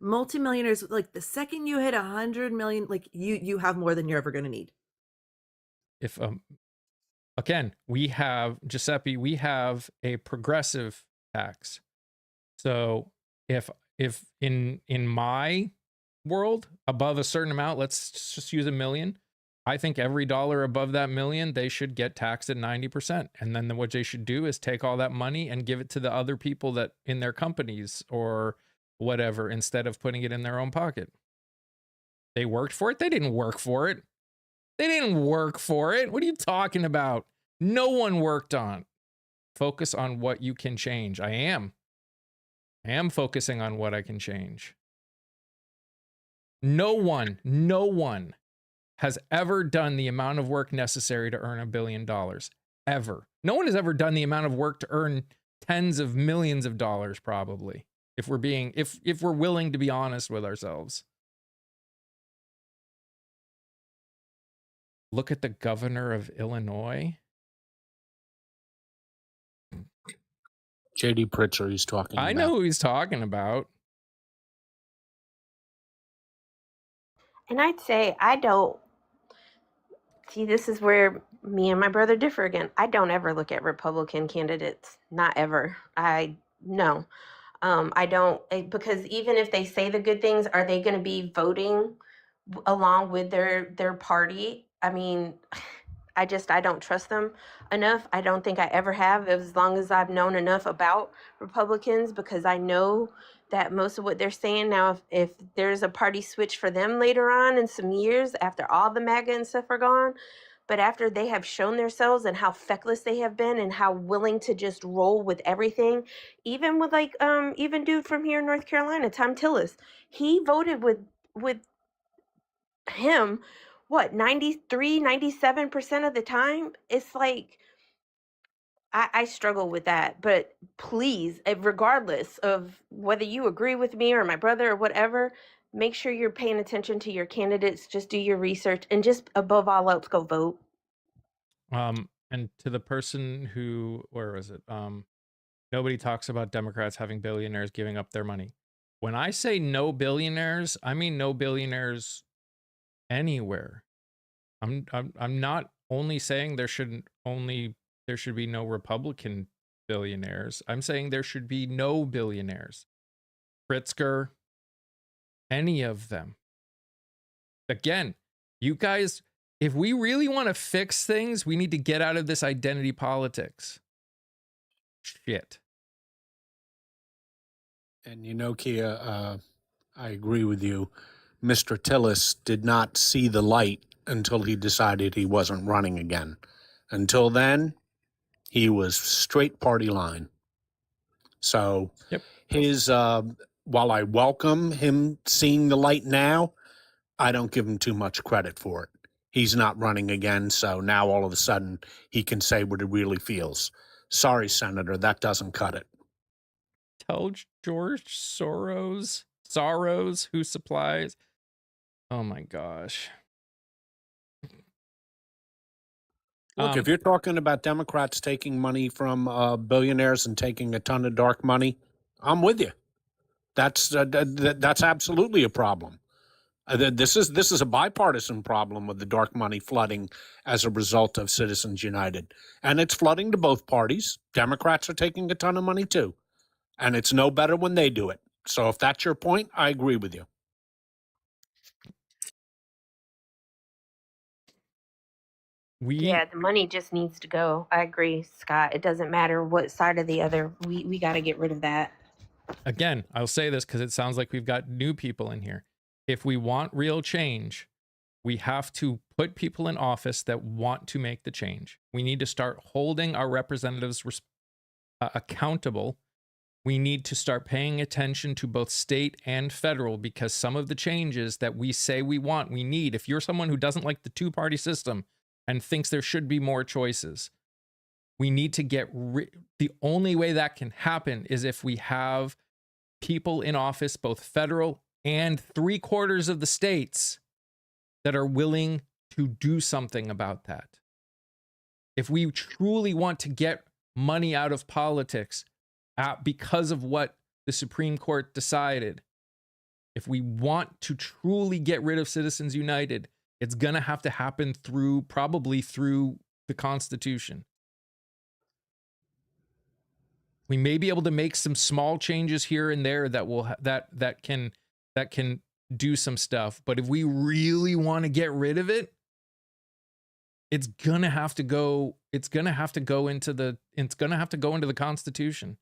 Multi-millionaires, like the second you hit 100 million, like you have more than you're ever going to need. If again, we have a progressive tax. So if in my world above a certain amount, let's just use $1 million, I think every dollar above that million, they should get taxed at 90%. And then what they should do is take all that money and give it to the other people that in their companies or whatever, instead of putting it in their own pocket. They worked for it. They didn't work for it. They didn't work for it. What are you talking about? No one worked on. Focus on what you can change. I am focusing on what I can change. No one has ever done the amount of work necessary to earn $1 billion. Ever. No one has ever done the amount of work to earn tens of millions of dollars, probably. If we're willing to be honest with ourselves. Look at the governor of Illinois. J.D. Pritzker he's talking about. I know who he's talking about. And I'd say I don't see, this is where me and my brother differ again. I don't ever look at Republican candidates. Not ever. No. I don't, because even if they say the good things, are they going to be voting along with their party? I mean, I don't trust them enough. I don't think I ever have, as long as I've known enough about Republicans, because I know that most of what they're saying now, if there's a party switch for them later on in some years, after all the MAGA and stuff are gone, but after they have shown themselves and how feckless they have been and how willing to just roll with everything, even with even dude from here in North Carolina, Tom Tillis, he voted with him, what, 93-97% of the time. It's like, I struggle with that. But please, regardless of whether you agree with me or my brother or whatever, make sure you're paying attention to your candidates. Just do your research, and just above all else, go vote. And to the person who, where was it? Nobody talks about Democrats having billionaires giving up their money. When I say no billionaires, I mean no billionaires anywhere. I'm not only saying there should be no Republican billionaires. I'm saying there should be no billionaires. Pritzker, any of them. Again, you guys, if we really want to fix things, we need to get out of this identity politics. Shit. And you know, Kia, I agree with you. Mr. Tillis did not see the light until he decided he wasn't running again. Until then, he was straight party line. So Yep. his, while I welcome him seeing the light now, I don't give him too much credit for it. He's not running again, so now all of a sudden he can say what he really feels. Sorry, Senator, that doesn't cut it. Tell George Soros who supplies. Oh my gosh. Look, if you're talking about Democrats taking money from billionaires and taking a ton of dark money, I'm with you. That's absolutely a problem. This is a bipartisan problem with the dark money flooding as a result of Citizens United, and it's flooding to both parties. Democrats are taking a ton of money too, and it's no better when they do it. So if that's your point, I agree with you. Yeah, the money just needs to go. I agree, Scott. It doesn't matter what side or the other. We got to get rid of that. Again, I'll say this because it sounds like we've got new people in here. If we want real change, we have to put people in office that want to make the change. We need to start holding our representatives accountable. We need to start paying attention to both state and federal, because some of the changes that we say we want, we need. If you're someone who doesn't like the two-party system and thinks there should be more choices, we need to get the only way that can happen is if we have people in office, both federal and 3/4 of the states, that are willing to do something about that. If we truly want to get money out of politics because of what the Supreme Court decided, if we want to truly get rid of Citizens United, it's going to have to happen probably through the Constitution. We may be able to make some small changes here and there that can do some stuff, but if we really want to get rid of it, it's gonna have to go into the Constitution.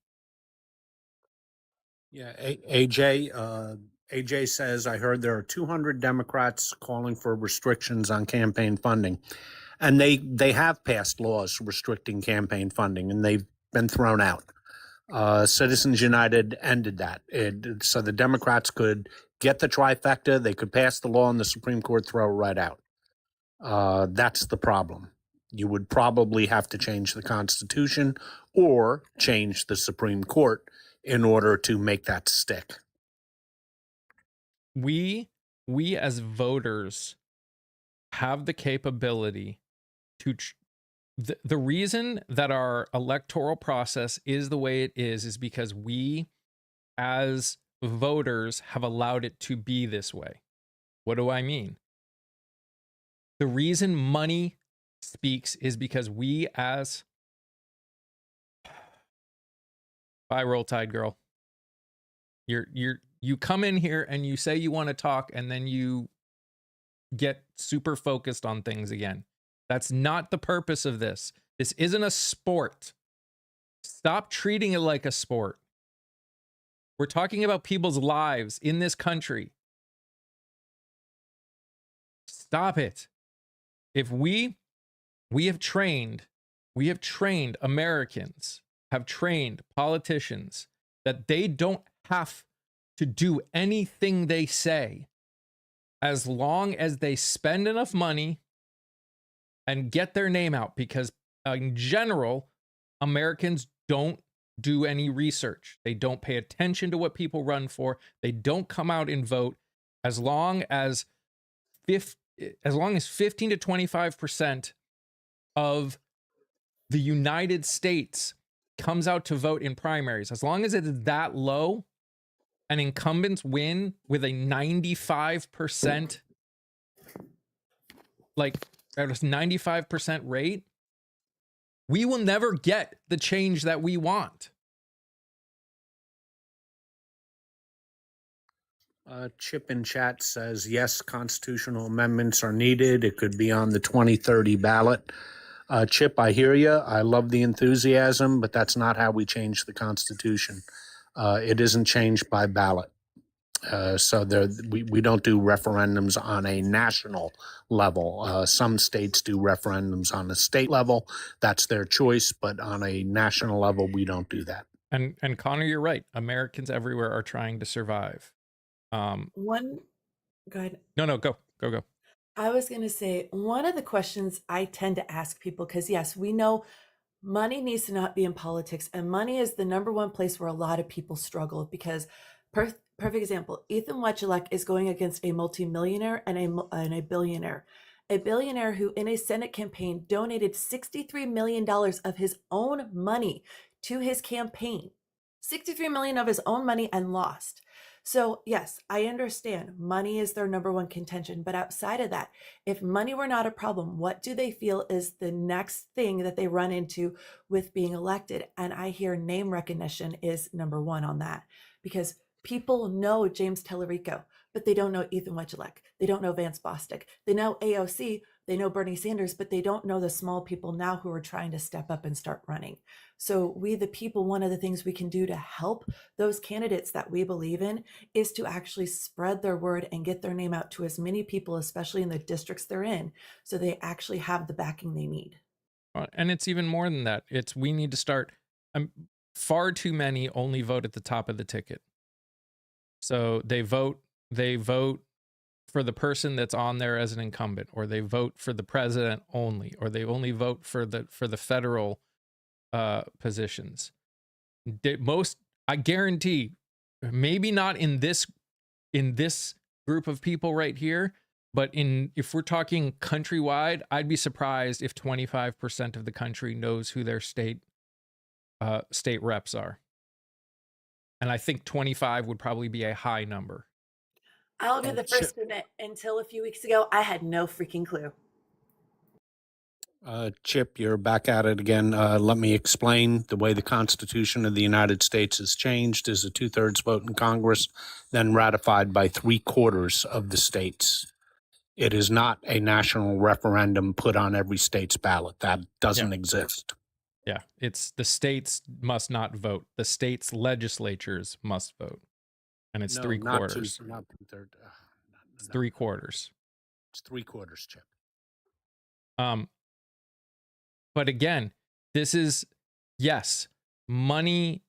Yeah, AJ says, I heard there are 200 Democrats calling for restrictions on campaign funding. And they have passed laws restricting campaign funding, and they've been thrown out. Citizens United ended that. So the Democrats could get the trifecta, they could pass the law, and the Supreme Court throw it right out. That's the problem. You would probably have to change the Constitution or change the Supreme Court in order to make that stick. We as voters have the capability to the reason that our electoral process is the way it is because we as voters have allowed it to be this way. What do I mean? The reason money speaks is because we as bye, Roll Tide girl. You come in here and you say you want to talk, and then you get super focused on things again. That's not the purpose of this. This isn't a sport. Stop treating it like a sport. We're talking about people's lives in this country. Stop it. If we have trained Americans, have trained politicians that they don't have to do anything they say as long as they spend enough money and get their name out, because in general, Americans don't do any research. They don't pay attention to what people run for. They don't come out and vote. As long as 15 to 25% of the United States comes out to vote in primaries, as long as it is that low and incumbents win with a 95%, like at a 95% rate, we will never get the change that we want. Chip in chat says, yes, constitutional amendments are needed. It could be on the 2030 ballot. Chip, I hear you. I love the enthusiasm, but that's not how we change the Constitution. It isn't changed by ballot. So we don't do referendums on a national level. Some states do referendums on a state level. That's their choice. But on a national level, we don't do that. And Connor, you're right. Americans everywhere are trying to survive. Go ahead. No, go. I was going to say, one of the questions I tend to ask people, because yes, we know money needs to not be in politics, and money is the number one place where a lot of people struggle, because perfect example, Ethan Wetzelek is going against a multimillionaire and a billionaire. A billionaire who in a Senate campaign donated $63 million of his own money to his campaign. $63 million of his own money and lost. So yes, I understand money is their number one contention, but outside of that, if money were not a problem, what do they feel is the next thing that they run into with being elected? And I hear name recognition is number one on that, because people know James Tellerico, but they don't know Ethan Wetzelek. They don't know Vance Bostic. They know AOC. They know Bernie Sanders, but they don't know the small people now who are trying to step up and start running. So we, the people, one of the things we can do to help those candidates that we believe in is to actually spread their word and get their name out to as many people, especially in the districts they're in, so they actually have the backing they need. And it's even more than that. We need to start. Far too many only vote at the top of the ticket. So they vote for the person that's on there as an incumbent, or they vote for the president only, or they only vote for the federal positions. I guarantee, maybe not in this group of people right here, but if we're talking countrywide, I'd be surprised if 25% of the country knows who their state reps are. And I think 25 would probably be a high number. I'll be the first to admit, until a few weeks ago, I had no freaking clue. Chip, you're back at it again. Let me explain. The way the Constitution of the United States has changed is a 2/3 vote in Congress, then ratified by 3/4 of the states. It is not a national referendum put on every state's ballot. That doesn't Yeah. exist. Yeah, it's the states must not vote. The states' legislatures must vote, and it's No, three not quarters. not two-thirds. It's 3/4. It's 3/4, Chip. But again, this is, yes, money.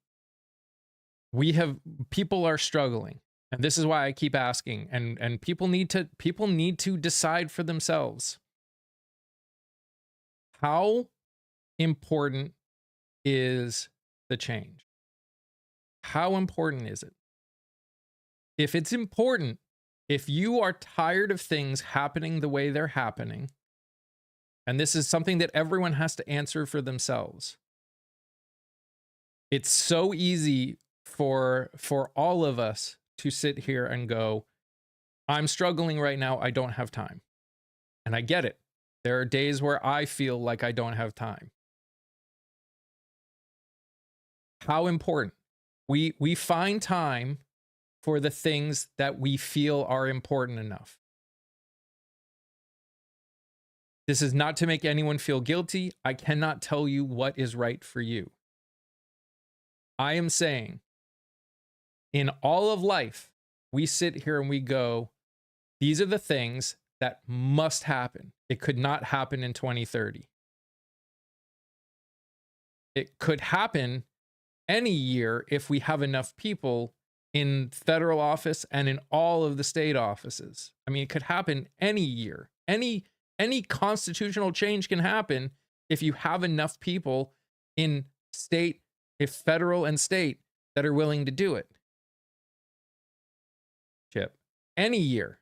People are struggling, and this is why I keep asking. And people need to decide for themselves. How important is the change? How important is it? If it's important, if you are tired of things happening the way they're happening, and this is something that everyone has to answer for themselves. It's so easy for all of us to sit here and go, I'm struggling right now. I don't have time. And I get it. There are days where I feel like I don't have time. How important? We find time for the things that we feel are important enough. This is not to make anyone feel guilty. I cannot tell you what is right for you. I am saying, in all of life, we sit here and we go, these are the things that must happen. It could not happen in 2030. It could happen any year if we have enough people in federal office and in all of the state offices. I mean, it could happen any year. Any constitutional change can happen if you have enough people in state, if federal and state, that are willing to do it. Chip, any year.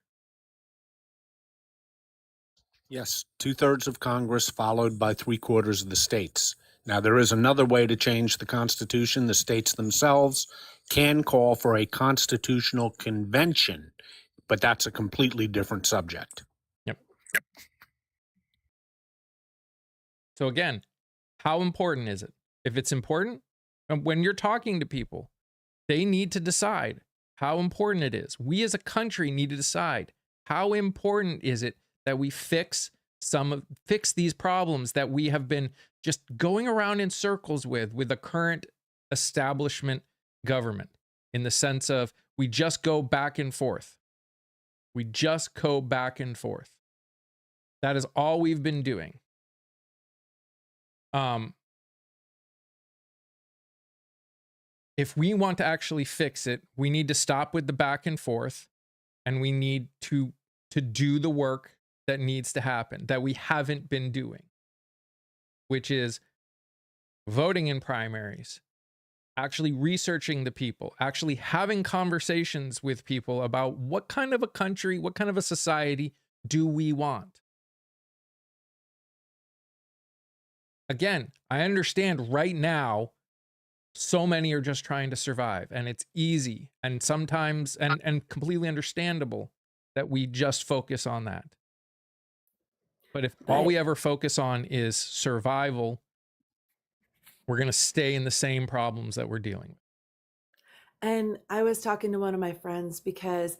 Yes, 2/3 of Congress followed by 3/4 of the states. Now, there is another way to change the Constitution. The states themselves can call for a constitutional convention, but that's a completely different subject. Yep. So again, how important is it? If it's important, and when you're talking to people, they need to decide how important it is. We as a country need to decide how important is it that we fix these problems that we have been just going around in circles with the current establishment government, in the sense of we just go back and forth. We just go back and forth. That is all we've been doing. If we want to actually fix it, we need to stop with the back and forth, and we need to do the work that needs to happen, that we haven't been doing, which is voting in primaries, actually researching the people, actually having conversations with people about what kind of a country, what kind of a society do we want. Again, I understand right now, so many are just trying to survive, and it's easy and sometimes and completely understandable that we just focus on that. But if all we ever focus on is survival, we're going to stay in the same problems that we're dealing with. And I was talking to one of my friends because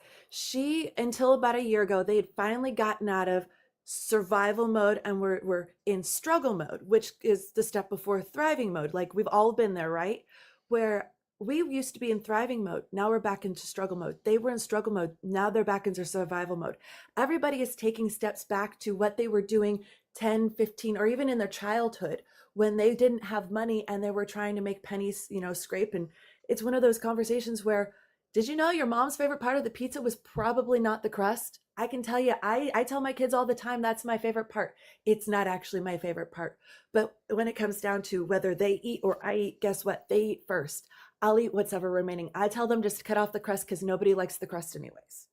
until about a year ago, they had finally gotten out of survival mode and we're in struggle mode, which is the step before thriving mode. Like we've all been there, right? Where we used to be in thriving mode. Now we're back into struggle mode. They were in struggle mode. Now they're back into survival mode. Everybody is taking steps back to what they were doing 10, 15, or even in their childhood when they didn't have money and they were trying to make pennies, scrape. And it's one of those conversations where, did you know your mom's favorite part of the pizza was probably not the crust? I can tell you, I tell my kids all the time, that's my favorite part. It's not actually my favorite part. But when it comes down to whether they eat or I eat, guess what? They eat first. I'll eat what's ever remaining. I tell them just to cut off the crust because nobody likes the crust anyways.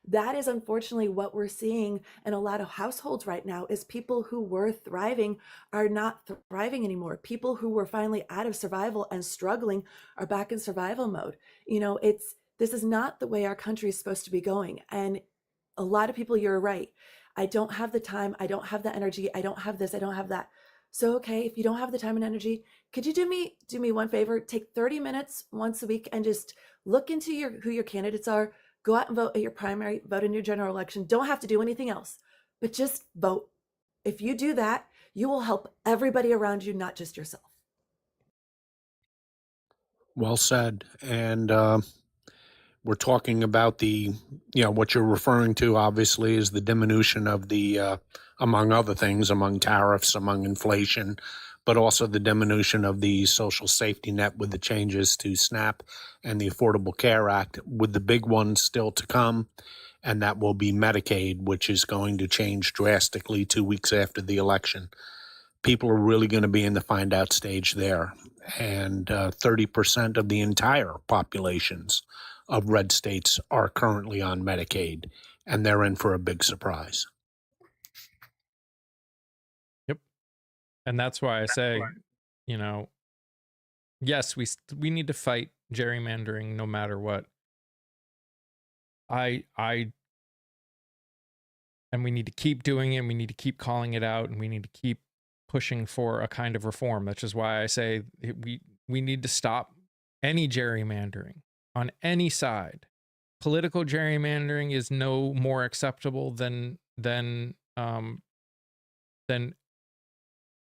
That is unfortunately what we're seeing in a lot of households right now is people who were thriving are not thriving anymore. People who were finally out of survival and struggling are back in survival mode. This is not the way our country is supposed to be going. And a lot of people, you're right. I don't have the time. I don't have the energy. I don't have this. I don't have that. So, okay, if you don't have the time and energy, could you do me one favor? Take 30 minutes once a week and just look into who your candidates are. Go out and vote at your primary, vote in your general election. Don't have to do anything else, but just vote. If you do that, you will help everybody around you, not just yourself. Well said. And we're talking about what you're referring to, obviously, is the diminution of among other things, among tariffs, among inflation, but also the diminution of the social safety net with the changes to SNAP and the Affordable Care Act, with the big one still to come. And that will be Medicaid, which is going to change drastically 2 weeks after the election. People are really going to be in the find out stage there. And 30% of the entire populations of red states are currently on Medicaid, and they're in for a big surprise. Yep. And that's why I say, yes, we need to fight gerrymandering no matter what. And we need to keep doing it, and we need to keep calling it out, and we need to keep pushing for a kind of reform. That's just why I say we need to stop any gerrymandering on any side. Political gerrymandering is no more acceptable than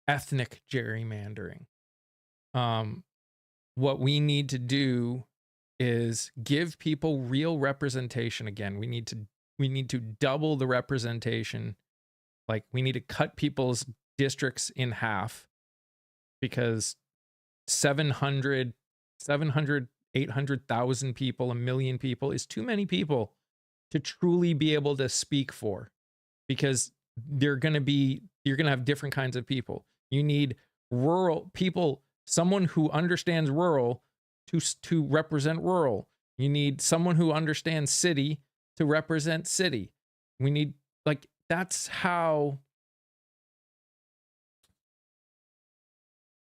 ethnic gerrymandering. What we need to do is give people real representation again. We need to double the representation. Like, we need to cut people's districts in half, because 700, 800,000 people, 1 million people is too many people to truly be able to speak for, because you're going to have different kinds of people. You need rural people, someone who understands rural to represent rural. You need someone who understands city to represent city. We need, that's how.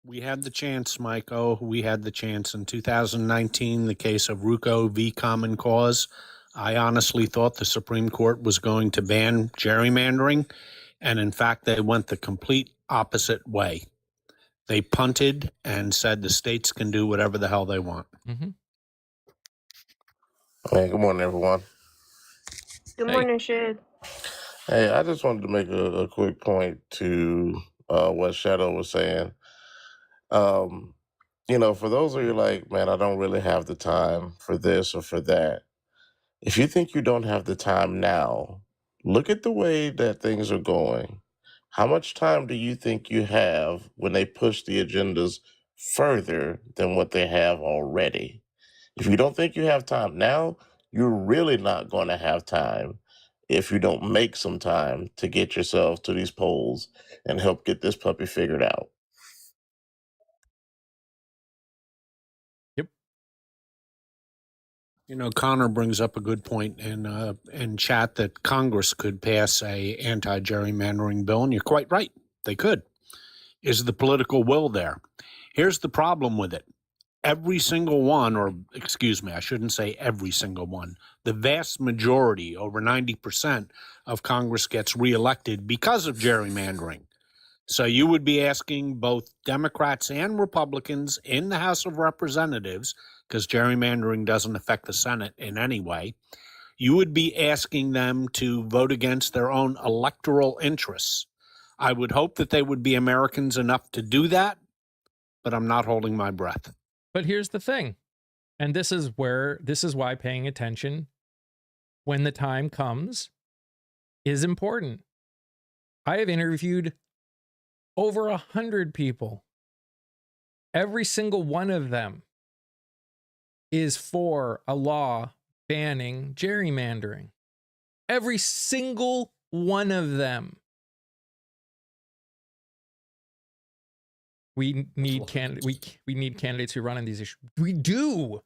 We had the chance, Mike. Oh, we had the chance in 2019, the case of Ruco v. Common Cause. I honestly thought the Supreme Court was going to ban gerrymandering, and in fact, they went the complete opposite way. They punted and said the states can do whatever the hell they want. Mm-hmm. Hey, good morning, everyone. Good morning, Shid. Hey, I just wanted to make a quick point to what Shadow was saying. For those of you like, man, I don't really have the time for this or for that. If you think you don't have the time now, look at the way that things are going. How much time do you think you have when they push the agendas further than what they have already? If you don't think you have time now, you're really not going to have time if you don't make some time to get yourself to these polls and help get this puppy figured out. Yep. Connor brings up a good point in chat that Congress could pass a anti-gerrymandering bill, and you're quite right. They could. Is the political will there? Here's the problem with it. Every single one, or excuse me, I shouldn't say every single one, the vast majority, over 90% of Congress gets reelected because of gerrymandering. So you would be asking both Democrats and Republicans in the House of Representatives, because gerrymandering doesn't affect the Senate in any way, you would be asking them to vote against their own electoral interests. I would hope that they would be Americans enough to do that, but I'm not holding my breath. But here's the thing, and this is why paying attention when the time comes is important. I have interviewed over 100 people. Every single one of them is for a law banning gerrymandering. Every single one of them. We need candidates who run on these issues. We do.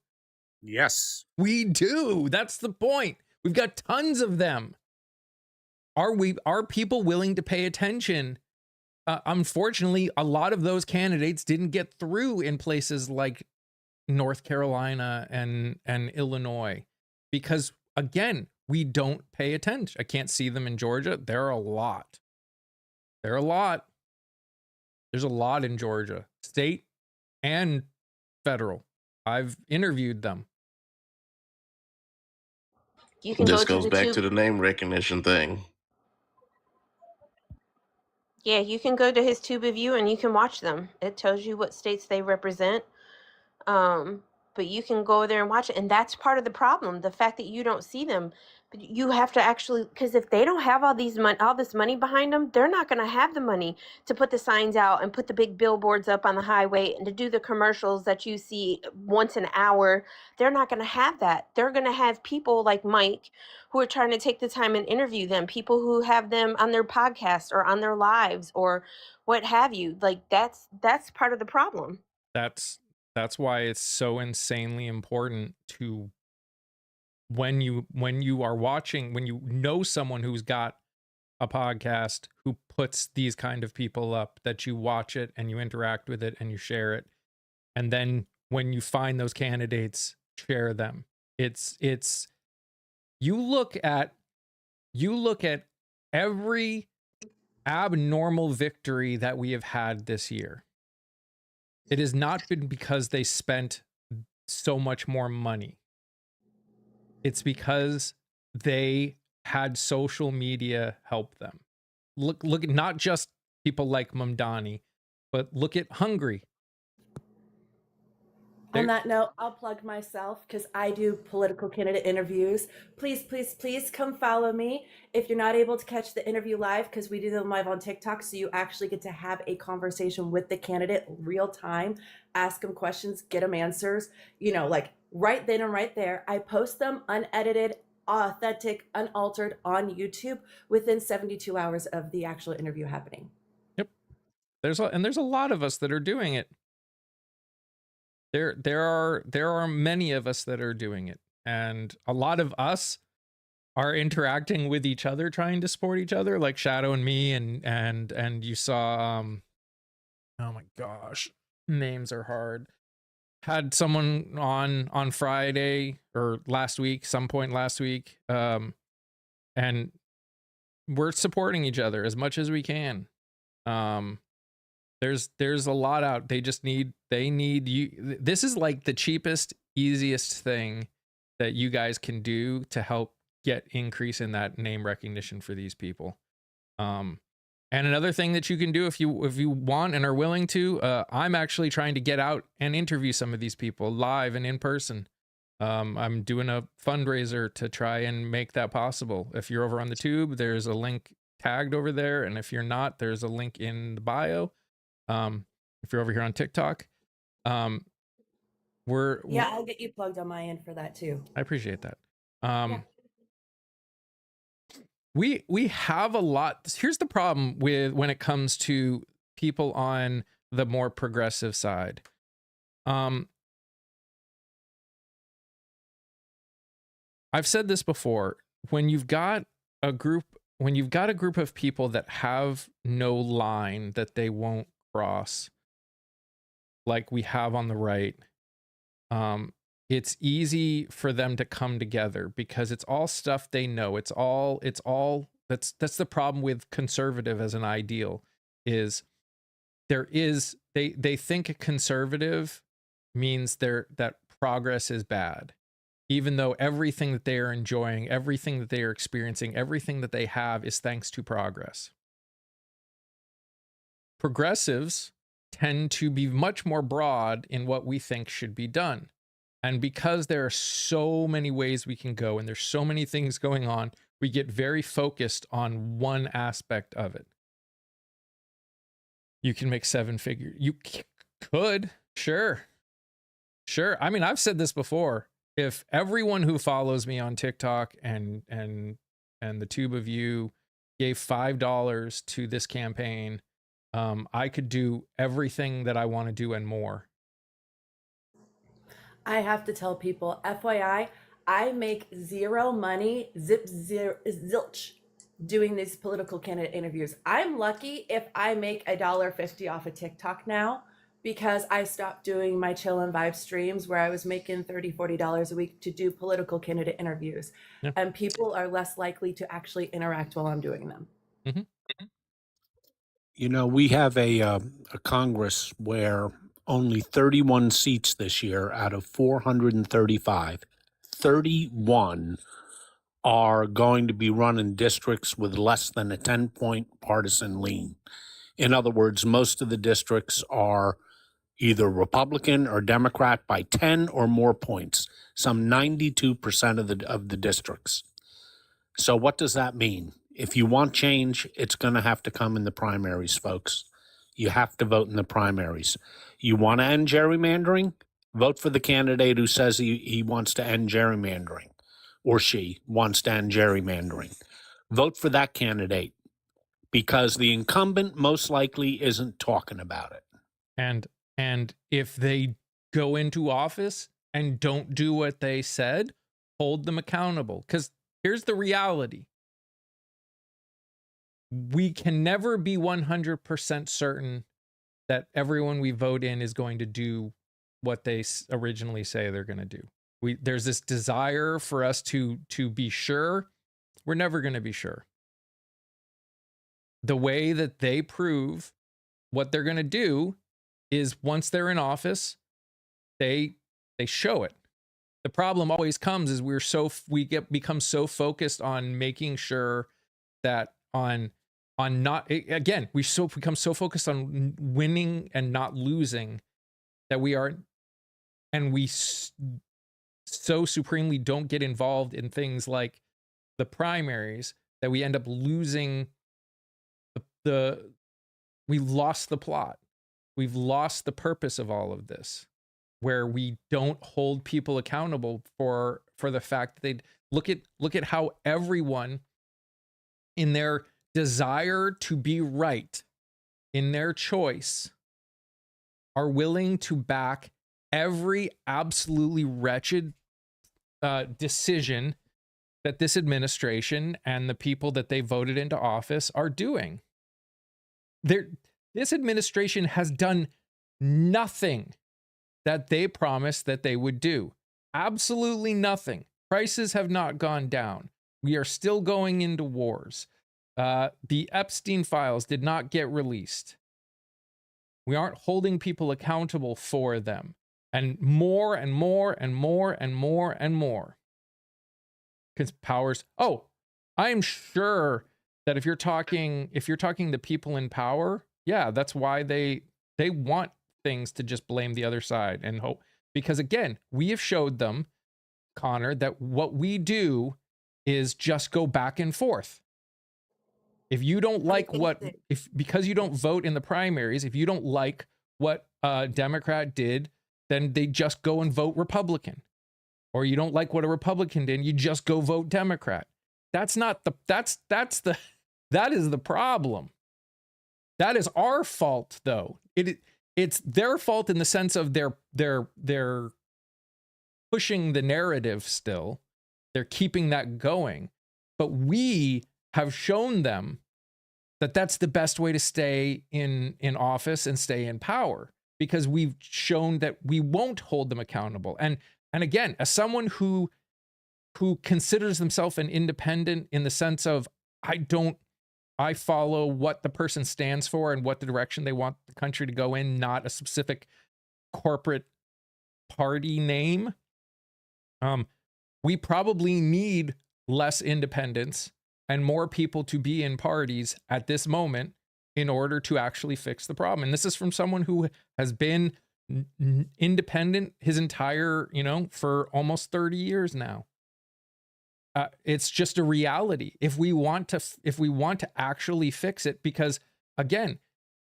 Yes. We do. That's the point. We've got tons of them. Are people willing to pay attention? Unfortunately, a lot of those candidates didn't get through in places like North Carolina and Illinois, because again, we don't pay attention. I can't see them in Georgia. There are a lot. There's a lot in Georgia, state and federal. I've interviewed them. You can This go to goes the back to tube. the name recognition thing. Yeah, you can go to his tube of view and you can watch them. It tells you what states they represent. But you can go there and watch it, and that's part of the problem, the fact that you don't see them. But you have to actually, because if they don't have all this money behind them, they're not going to have the money to put the signs out and put the big billboards up on the highway and to do the commercials that you see once an hour. They're not going to have that. They're going to have people like Mike who are trying to take the time and interview them, people who have them on their podcast or on their lives or what have you. Like that's part of the problem. That's why it's so insanely important to, when you are watching, when you know someone who's got a podcast who puts these kind of people up, that you watch it and you interact with it and you share it, and then when you find those candidates, share them. It's you look at every abnormal victory that we have had this year. It has not been because they spent so much more money. It's because they had social media help them. Look at not just people like Mamdani, but look at Hungary. On that note, I'll plug myself because I do political candidate interviews. Please, please, please come follow me. If you're not able to catch the interview live, because we do them live on TikTok, so you actually get to have a conversation with the candidate real time, ask them questions, get them answers, like right then and right there. I post them unedited, authentic, unaltered on YouTube within 72 hours of the actual interview happening. Yep. There's a lot of us that are doing it. There are many of us that are doing it, and a lot of us are interacting with each other, trying to support each other, like Shadow and me, and you saw oh my gosh, names are hard. Had someone on Friday or last week, some point last week, and we're supporting each other as much as we can. There's a lot out. They need you. This is like the cheapest, easiest thing that you guys can do to help get increase in that name recognition for these people. And another thing that you can do if you want and are willing to, I'm actually trying to get out and interview some of these people live and in person. I'm doing a fundraiser to try and make that possible. If you're over on the tube, there's a link tagged over there, and if you're not, there's a link in the bio. If you're over here on TikTok, I'll get you plugged on my end for that too. I appreciate that. We have a lot. Here's the problem with when it comes to people on the more progressive side. I've said this before. When you've got a group of people that have no line that they won't cross, like we have on the right, it's easy for them to come together because it's all stuff they know. It's all that's the problem with conservative as an ideal, is they think conservative means that progress is bad, even though everything that they are enjoying, everything that they are experiencing, everything that they have is thanks to progress. Progressives tend to be much more broad in what we think should be done. And because there are so many ways we can go and there's so many things going on, we get very focused on one aspect of it. You can make 7 figures. You could, sure. I mean, I've said this before. If everyone who follows me on TikTok and the tube of you gave $5 to this campaign, I could do everything that I want to do and more. I have to tell people, FYI, I make zero money, zilch, doing these political candidate interviews. I'm lucky if I make $1.50 off of TikTok now, because I stopped doing my chill and vibe streams where I was making $30, $40 a week to do political candidate interviews. Yeah. And people are less likely to actually interact while I'm doing them. Mm-hmm. We have a Congress where only 31 seats this year out of 435, 31 are going to be run in districts with less than a 10-point partisan lean. In other words, most of the districts are either Republican or Democrat by 10 or more points, some 92% of the districts. So what does that mean? If you want change, it's going to have to come in the primaries, folks. You have to vote in the primaries. You want to end gerrymandering? Vote for the candidate who says he wants to end gerrymandering, or she wants to end gerrymandering. Vote for that candidate, because the incumbent most likely isn't talking about it. And if they go into office and don't do what they said, hold them accountable. Because here's the reality. We can never be 100% certain that everyone we vote in is going to do what they originally say they're going to do. There's this desire for us to be sure. We're never going to be sure. The way that they prove what they're going to do is once they're in office, they show it. The problem always comes is become so focused on making sure that we become so focused on winning and not losing that we so supremely don't get involved in things like the primaries that we end up losing we've lost the plot. We've lost the purpose of all of this, where we don't hold people accountable for the fact that they look at how everyone in their desire to be right in their choice are willing to back every absolutely wretched decision that this administration and the people that they voted into office are doing. This administration has done nothing that they promised that they would do. Absolutely nothing. Prices have not gone down. We are still going into wars. The Epstein files did not get released. We aren't holding people accountable for them. And more and more and more and more and more. Because powers. Oh, I am sure that if you're talking the people in power, yeah, that's why they want things to just blame the other side and hope. Because again, we have showed them, Connor, that what we do is just go back and forth. If you don't like because you don't vote in the primaries, if you don't like what a Democrat did, then they just go and vote Republican. Or you don't like what a Republican did, you just go vote Democrat. That is the problem. That is our fault, though. It's their fault in the sense of they're pushing the narrative still. They're keeping that going. But we have shown them that that's the best way to stay in office and stay in power, because we've shown that we won't hold them accountable. And again, as someone who considers themselves an independent in the sense of I follow what the person stands for and what the direction they want the country to go in, not a specific corporate party name. We probably need less independence and more people to be in parties at this moment in order to actually fix the problem. And this is from someone who has been independent his entire, for almost 30 years now. It's just a reality. If we want to actually fix it, because again,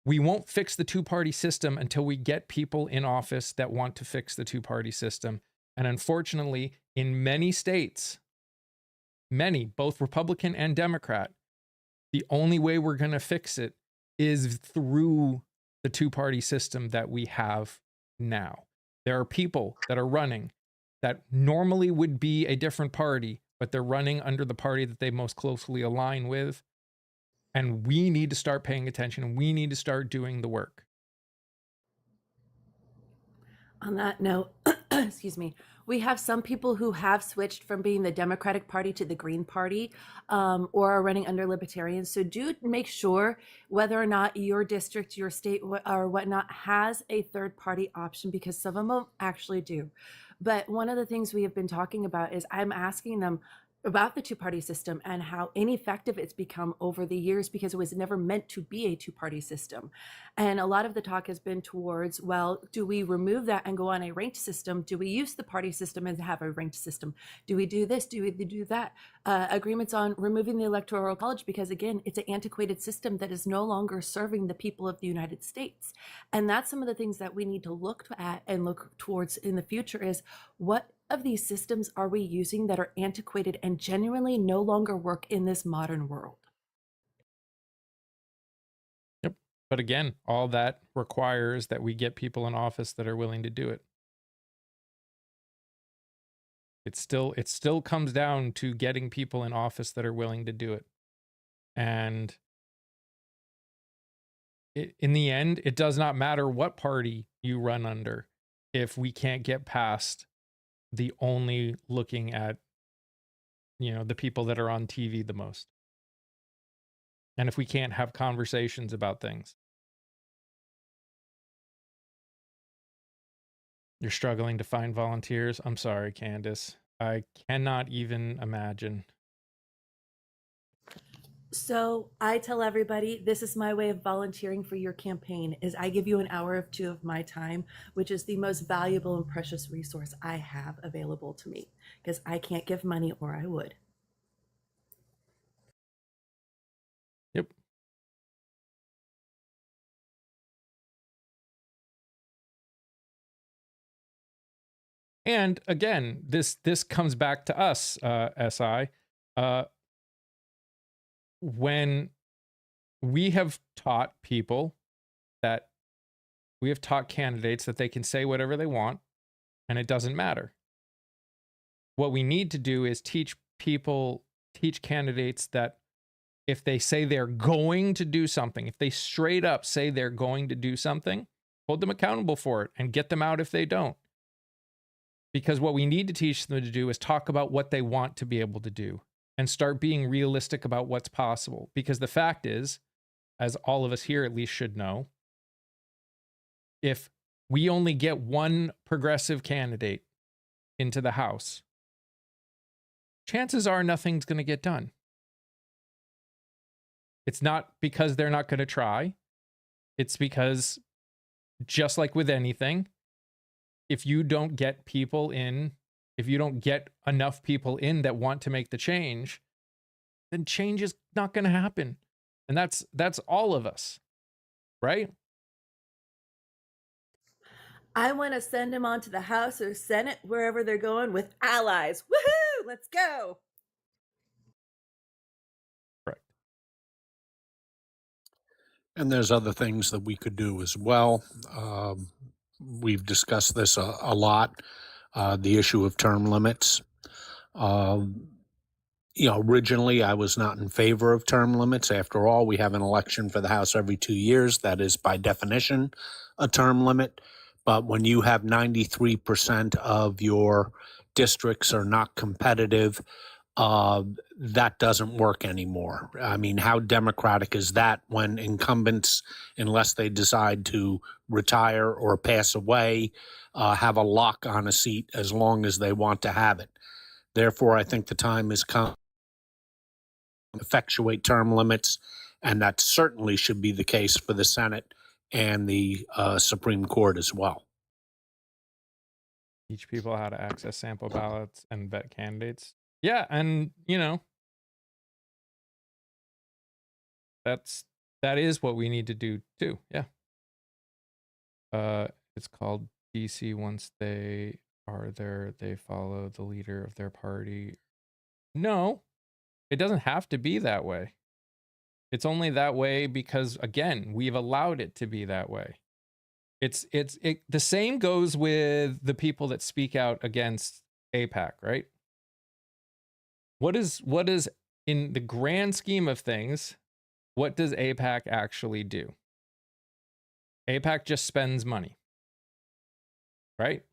we won't fix the two-party system until we get people in office that want to fix the two-party system. And unfortunately, in many states, both Republican and Democrat, the only way we're going to fix it is through the two-party system that we have now. There are people that are running that normally would be a different party, but they're running under the party that they most closely align with. And we need to start paying attention, and we need to start doing the work. On that note, excuse me, we have some people who have switched from being the Democratic Party to the Green Party, or are running under Libertarians. So do make sure whether or not your district, your state, or whatnot has a third party option, because some of them actually do. But one of the things we have been talking about is I'm asking them, about the two-party system and how ineffective it's become over the years because it was never meant to be a two-party system. And a lot of the talk has been towards, well, do we remove that and go on a ranked system? Do we use the party system and have a ranked system? Do we do this? Do we do that? Agreements on removing the Electoral College because, again, it's an antiquated system that is no longer serving the people of the United States. And that's some of the things that we need to look at and look towards in the future is what of these systems are we using that are antiquated and genuinely no longer work in this modern world? Yep. But again, all that requires that we get people in office that are willing to do it. It still comes down to getting people in office that are willing to do it. And in the end, it does not matter what party you run under if we can't get past the only looking at, the people that are on TV the most. And if we can't have conversations about things. You're struggling to find volunteers? I'm sorry, Candace. I cannot even imagine. So I tell everybody, this is my way of volunteering for your campaign, is I give you an hour or two of my time, which is the most valuable and precious resource I have available to me, because I can't give money or I would. Yep. And again, this comes back to us, SI. When we have taught candidates that they can say whatever they want and it doesn't matter. What we need to do is teach candidates that if they say they're going to do something, if they straight up say they're going to do something, hold them accountable for it and get them out if they don't. Because what we need to teach them to do is talk about what they want to be able to do and start being realistic about what's possible. Because the fact is, as all of us here at least should know, if we only get one progressive candidate into the House, chances are nothing's going to get done. It's not because they're not going to try. It's because, just like with anything, if you don't get people in, if you don't get enough people in that want to make the change, then change is not going to happen. And that's all of us, right? I want to send them on to the House or Senate, wherever they're going, with allies. Woohoo! Let's go. Right. And there's other things that we could do as well. We've discussed this a lot, the issue of term limits. Originally I was not in favor of term limits. After all, we have an election for the House every 2 years. That is by definition a term limit. But when you have 93% of your districts are not competitive, that doesn't work anymore. I mean, how democratic is that when incumbents, unless they decide to retire or pass away, have a lock on a seat as long as they want to have it? Therefore, I think the time has come to effectuate term limits, and that certainly should be the case for the Senate and the Supreme Court as well. Teach people how to access sample ballots and vet candidates. Yeah, and that is what we need to do too. Yeah. It's called DC. Once they are there, they follow the leader of their party. No, it doesn't have to be that way. It's only that way because, again, we've allowed it to be that way. The same goes with the people that speak out against AIPAC, right? What is in the grand scheme of things, what does AIPAC actually do? AIPAC just spends money, right?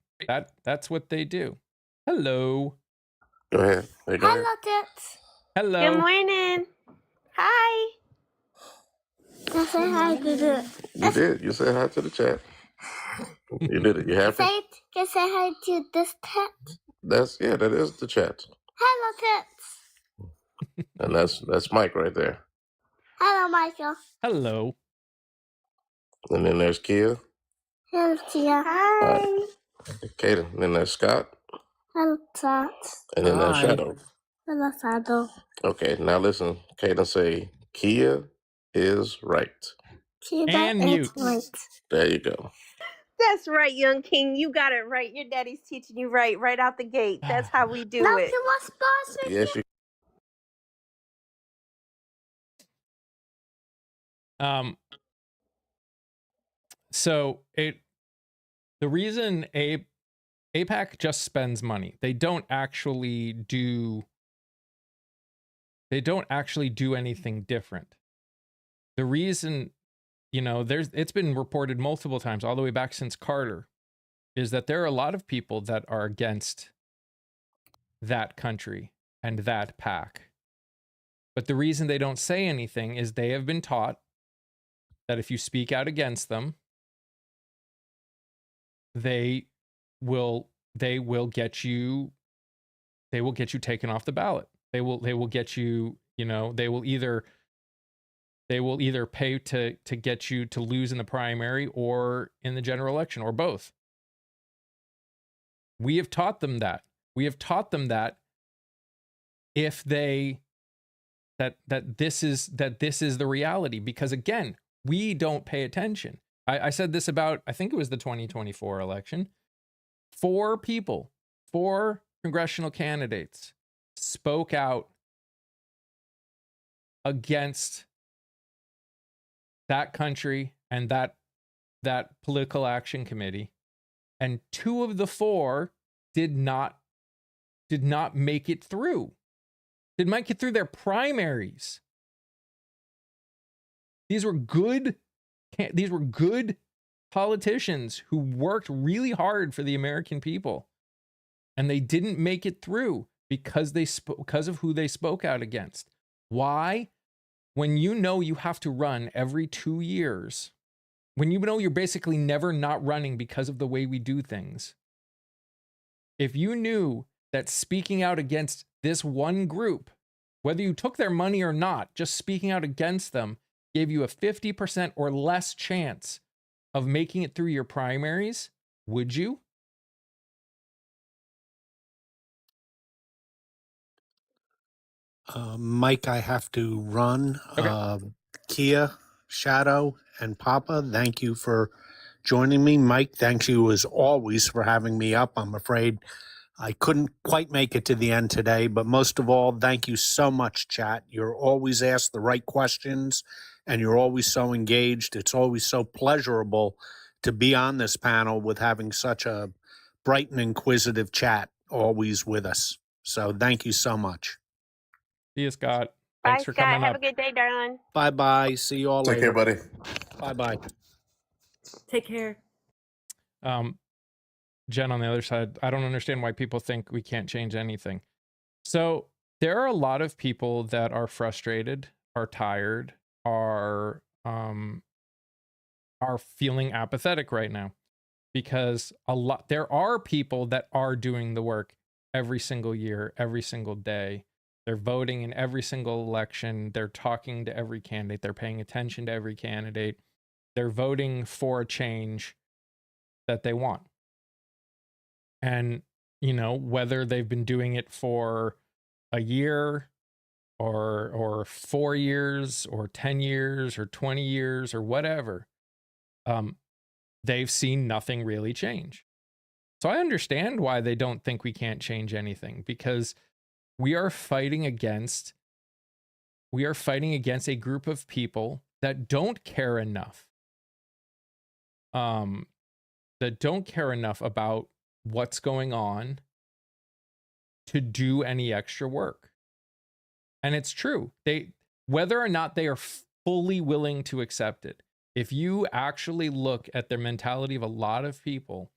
That's what they do. Hello. Go ahead. Hey, go ahead. Hello, Tits. Hello. Good morning. Hi. I say hi to the. You did. You said hi to the chat. You did it. You happy? Say hi to this cat. That is the chat. Hello, Tits. And that's Mike right there. Hello, Michael. Hello. And then there's Kia. Hello, Tia. Hi. Kaden. And then there's Scott. Hello, Scott. And then there's Hi. Shadow. Hello, Shadow. Okay, now listen. Kaden say, Kia is right. Tia And is mute. right. There you go. That's right, young king. You got it right. Your daddy's teaching you right out the gate. That's how we do Now it. you want sponsor? Yes, you. So the reason APAC just spends money. They don't actually do anything different. The reason, it's been reported multiple times all the way back since Carter, is that there are a lot of people that are against that country and that pack. But the reason they don't say anything is they have been taught that if you speak out against them, they will get you taken off the ballot. They will get you, they will either pay to get you to lose in the primary or in the general election, or both. We have taught them that. If they that this is the reality, because again, we don't pay attention. I said this about, I think it was the 2024 election. 4 congressional candidates spoke out against that country and that political action committee, and 2 of the 4 did not make it through. Didn't make it through their primaries. These were good politicians who worked really hard for the American people, and they didn't make it through because of who they spoke out against. Why? When you know you have to run every 2 years, when you know you're basically never not running because of the way we do things, if you knew that speaking out against this one group, whether you took their money or not, just speaking out against them gave you a 50% or less chance of making it through your primaries, would you? Mike, I have to run. Okay. Kia, Shadow, and Papa, thank you for joining me. Mike, thank you as always for having me up. I'm afraid I couldn't quite make it to the end today, but most of all, thank you so much, chat. You're always asked the right questions, and you're always so engaged. It's always so pleasurable to be on this panel with having such a bright and inquisitive chat always with us. So thank you so much. See you, Scott. Bye, Thanks for Scott. coming Have up. a good day, darling. Bye-bye. See you all Take later. care, buddy. Bye-bye. Take care. Jen, on the other side, I don't understand why people think we can't change anything. So there are a lot of people that are frustrated, are tired, are feeling apathetic right now, because there are people that are doing the work every single year, every single day. They're voting in every single election. They're talking to every candidate. They're paying attention to every candidate. They're voting for a change that they want. And, whether they've been doing it for a year or 4 years or 10 years or 20 years or whatever, they've seen nothing really change. So I understand why they don't think we can't change anything, because we are fighting against a group of people that don't care enough. That don't care enough about what's going on to do any extra work. And it's true. Whether or not they are fully willing to accept it, if you actually look at the mentality of a lot of people,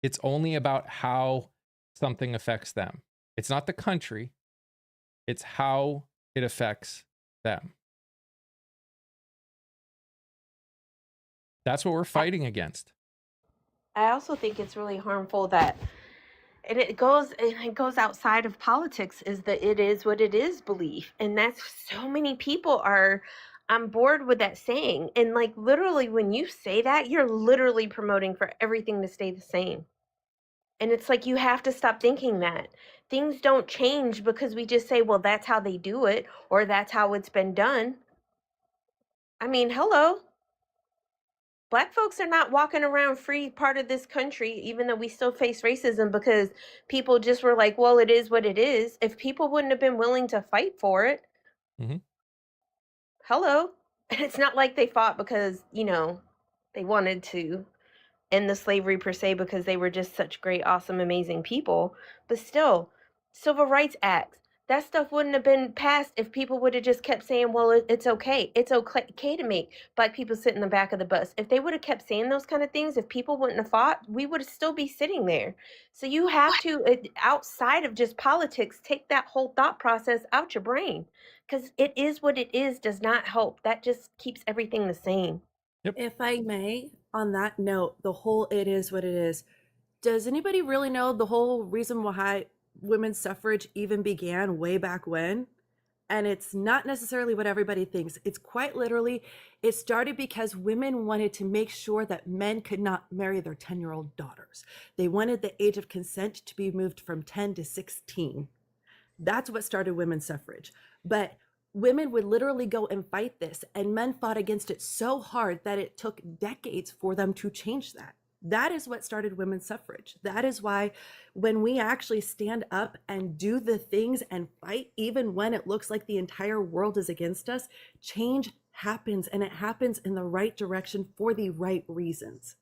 it's only about how something affects them. It's not the country, it's how it affects them. That's what we're fighting against. I also think it's really harmful that And it goes outside of politics, is that it is what it is belief. And that's, so many people are on board with that saying. And like literally when you say that, you're literally promoting for everything to stay the same. And it's like you have to stop thinking that. Things don't change because we just say, well, that's how they do it, or that's how it's been done. I mean, hello. Black folks are not walking around free part of this country, even though we still face racism because people just were like, well, it is what it is. If people wouldn't have been willing to fight for it, Mhm. hello. And it's not like they fought because, they wanted to end the slavery per se because they were just such great, awesome, amazing people. But still, civil rights acts, that stuff wouldn't have been passed if people would have just kept saying, well, it's okay. It's okay to make black people sit in the back of the bus. If they would have kept saying those kind of things, if people wouldn't have fought, we would still be sitting there. So you have to, outside of just politics, take that whole thought process out your brain, because it is what it is does not help. That just keeps everything the same. If I may, on that note, the whole it is what it is. Does anybody really know the whole reason why women's suffrage even began way back when? And it's not necessarily what everybody thinks. It's quite literally, it started because women wanted to make sure that men could not marry their 10-year-old daughters. They wanted the age of consent to be moved from 10 to 16. That's what started women's suffrage. But women would literally go and fight this, and men fought against it so hard that it took decades for them to change that. That is what started women's suffrage. That is why when we actually stand up and do the things and fight, even when it looks like the entire world is against us, change happens, and it happens in the right direction for the right reasons.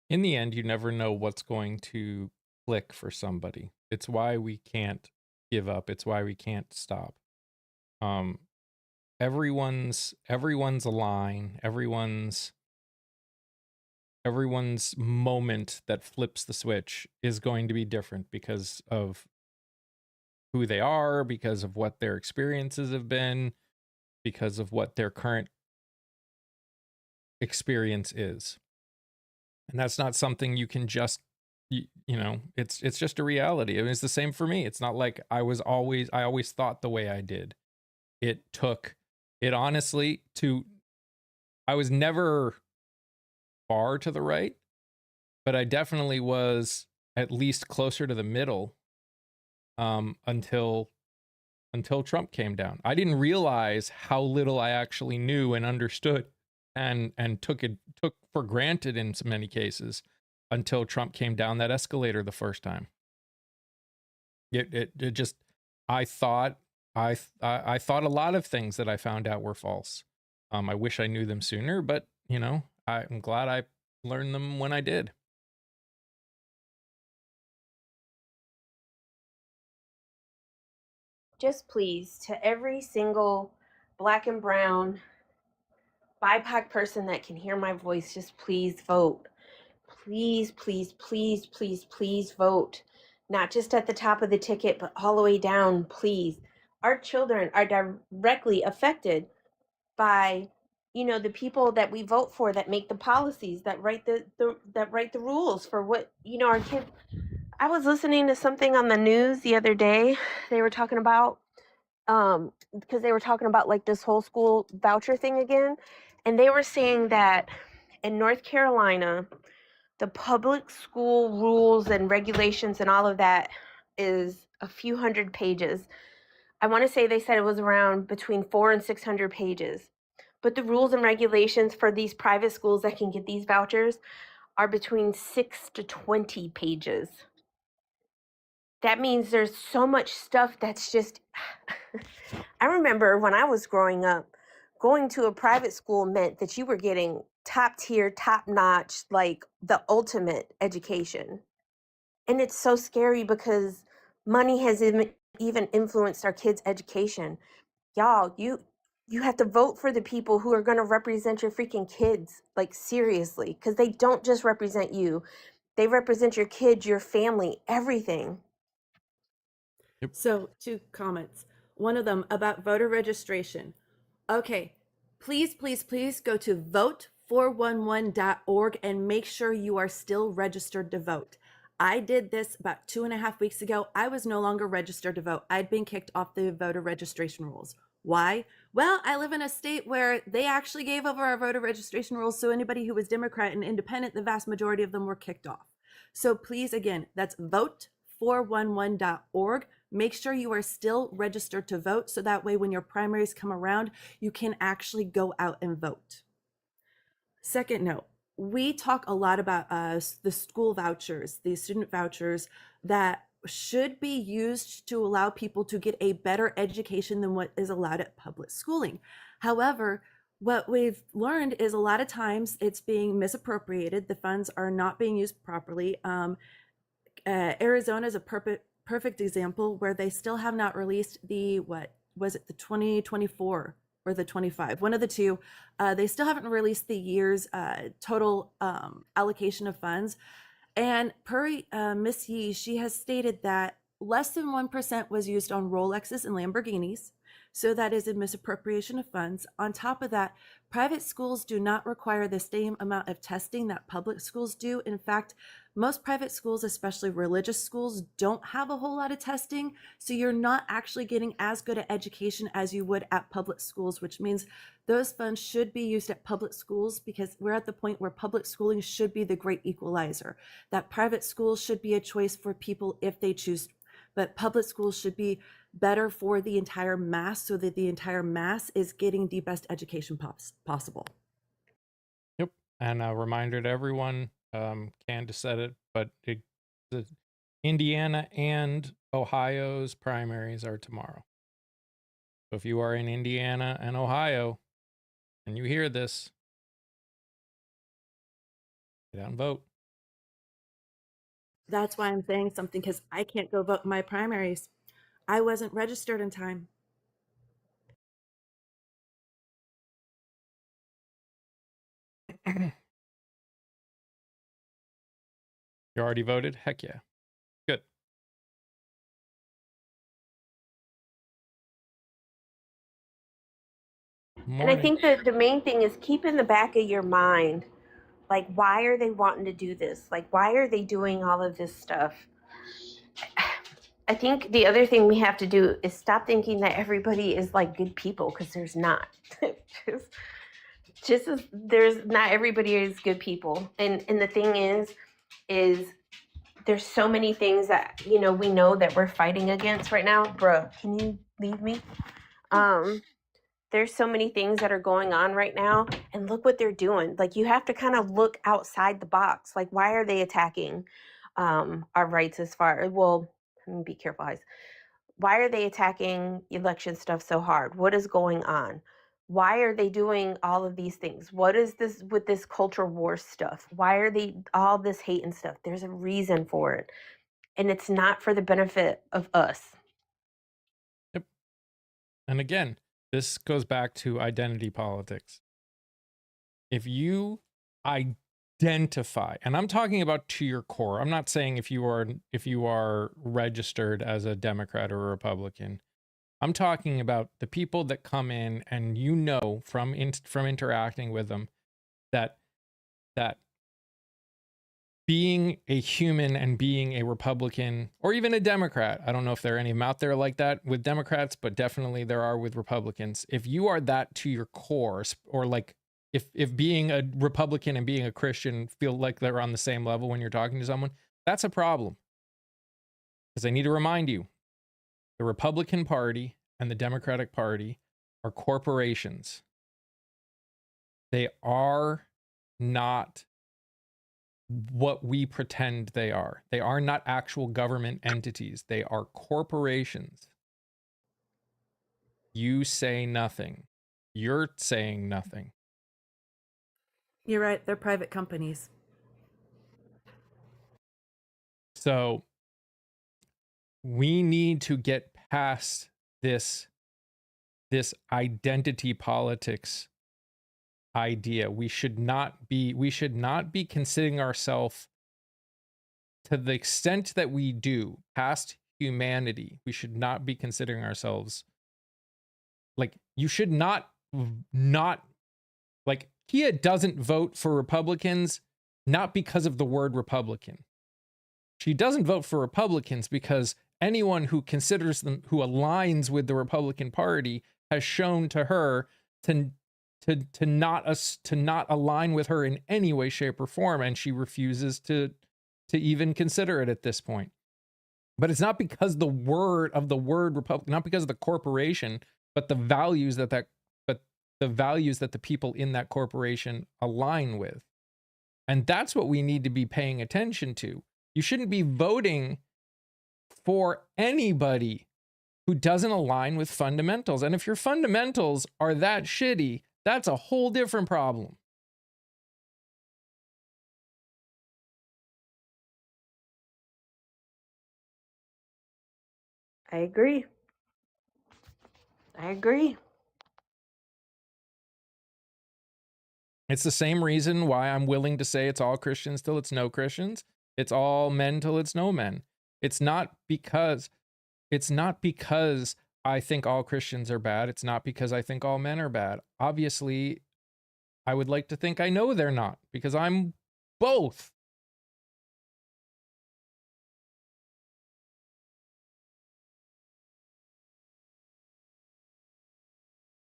In the end, you never know what's going to click for somebody. It's why we can't give up. It's why we can't stop. Everyone's a line. Everyone's moment that flips the switch is going to be different because of who they are, because of what their experiences have been, because of what their current experience is. And that's not something you can just, it's just a reality. I mean, it's the same for me. It's not like I always thought the way I did. It honestly I was never far to the right, but I definitely was at least closer to the middle until Trump came down. I didn't realize how little I actually knew and understood and took for granted in so many cases until Trump came down that escalator the first time. It just, I thought a lot of things that I found out were false. I wish I knew them sooner, but I'm glad I learned them when I did. Just please, to every single black and brown BIPOC person that can hear my voice, just please vote. Please, please, please, please, please vote. Not just at the top of the ticket, but all the way down, please. Our children are directly affected by, the people that we vote for, that make the policies, that write the rules for what, our kids. I was listening to something on the news the other day. They were talking about because they were talking about like this whole school voucher thing again, and they were saying that in North Carolina, the public school rules and regulations and all of that is a few hundred pages. I want to say they said it was around between 400 and 600 pages. But the rules and regulations for these private schools that can get these vouchers are between 6 to 20 pages. That means there's so much stuff that's just. I remember when I was growing up, going to a private school meant that you were getting top tier, top notch, like the ultimate education. And it's so scary because money has even influenced our kids' education. Y'all, you have to vote for the people who are going to represent your freaking kids, like seriously, because they don't just represent you. They represent your kids, your family, everything. Yep. So, 2 comments. One of them about voter registration. Okay, please, please, please go to vote411.org and make sure you are still registered to vote. I did this about 2.5 weeks ago. I was no longer registered to vote. I'd been kicked off the voter registration rules. Why? Well, I live in a state where they actually gave over our voter registration rules, so anybody who was Democrat and independent, the vast majority of them were kicked off. So please, again, that's vote411.org. Make sure you are still registered to vote, so that way when your primaries come around, you can actually go out and vote. Second note, we talk a lot about the school vouchers, the student vouchers that should be used to allow people to get a better education than what is allowed at public schooling. However, what we've learned is a lot of times it's being misappropriated. The funds are not being used properly. Arizona is a perfect example where they still have not released the, what was it, the 2024 or the 25, one of the two. They still haven't released the year's total allocation of funds. And per Miss Yee, she has stated that less than 1% was used on Rolexes and Lamborghinis. So that is a misappropriation of funds. On top of that, private schools do not require the same amount of testing that public schools do. In fact, most private schools, especially religious schools, don't have a whole lot of testing. So you're not actually getting as good an education as you would at public schools, which means those funds should be used at public schools, because we're at the point where public schooling should be the great equalizer. That private schools should be a choice for people if they choose, but public schools should be better for the entire mass, so that the entire mass is getting the best education possible. Yep. And a reminder to everyone, Candace said it, but the Indiana and Ohio's primaries are tomorrow. So if you are in Indiana and Ohio and you hear this, get out and vote. That's why I'm saying something, because I can't go vote in my primaries. I wasn't registered in time. You already voted? Heck yeah. Good. And I think that the main thing is keep in the back of your mind, like, why are they wanting to do this? Like, why are they doing all of this stuff? I think the other thing we have to do is stop thinking that everybody is like good people, because there's not. just as there's not, everybody is good people. And the thing is there's so many things that, we know that we're fighting against right now. Bruh, can you leave me? There's so many things that are going on right now, and look what they're doing. Like, you have to kind of look outside the box. Like, why are they attacking our rights as far, well, let me be careful, guys. Why are they attacking election stuff so hard? What is going on? Why are they doing all of these things? What is this with this culture war stuff? Why are they all this hate and stuff? There's a reason for it. And it's not for the benefit of us. Yep. And again, this goes back to identity politics. If you identify, and I'm talking about to your core, I'm not saying if you are registered as a Democrat or a Republican. I'm talking about the people that come in, and from interacting with them that being a human and being a Republican or even a Democrat, I don't know if there are any of them out there like that with Democrats, but definitely there are with Republicans. If you are that to your core, or like if being a Republican and being a Christian feel like they're on the same level when you're talking to someone, that's a problem. Because I need to remind you, the Republican Party and the Democratic Party are corporations. They are not what we pretend they are. They are not actual government entities. They are corporations. You say nothing. You're saying nothing. You're right. They're private companies. So we need to get past this identity politics idea. We should not be considering ourselves, to the extent that we do, past humanity. We should not be considering ourselves, like, you should not like Kia doesn't vote for Republicans not because of the word Republican. She doesn't vote for Republicans because anyone who considers them, who aligns with the Republican Party, has shown to her to not align with her in any way, shape, or form, and she refuses to even consider it at this point. But it's not because the word Republican, not because of the corporation, but the values that the people in that corporation align with. And that's what we need to be paying attention to. You shouldn't be voting for anybody who doesn't align with fundamentals. And if your fundamentals are that shitty, that's a whole different problem. I agree. I agree. It's the same reason why I'm willing to say it's all Christians till it's no Christians. It's all men till it's no men. It's not because I think all Christians are bad. It's not because I think all men are bad. Obviously, I would like to think I know they're not, because I'm both.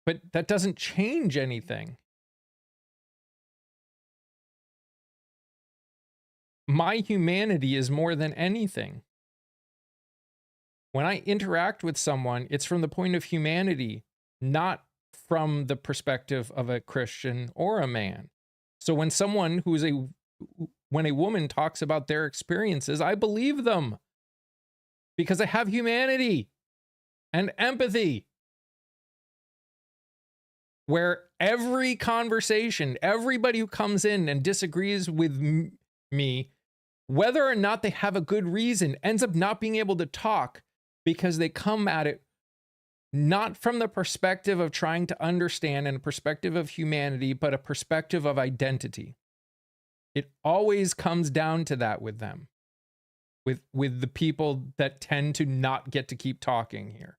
But that doesn't change anything. My humanity is more than anything. When I interact with someone, it's from the point of humanity, not from the perspective of a Christian or a man. So when when a woman talks about their experiences, I believe them because I have humanity and empathy. Where every conversation, everybody who comes in and disagrees with me, whether or not they have a good reason, ends up not being able to talk because they come at it not from the perspective of trying to understand and a perspective of humanity, but a perspective of identity. It always comes down to that with them, with the people that tend to not get to keep talking here.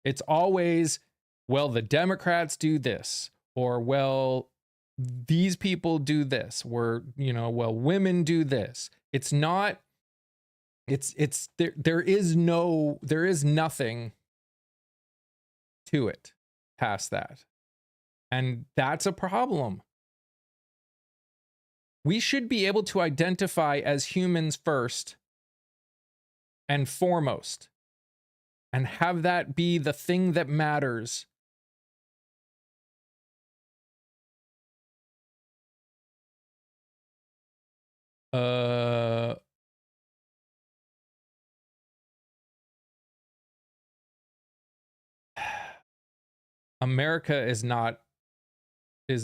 It's always, well, the Democrats do this, or, well, these people do this, or, well, women do this. It's not, there is nothing to it past that. And that's a problem. We should be able to identify as humans first and foremost, and have that be the thing that matters. America is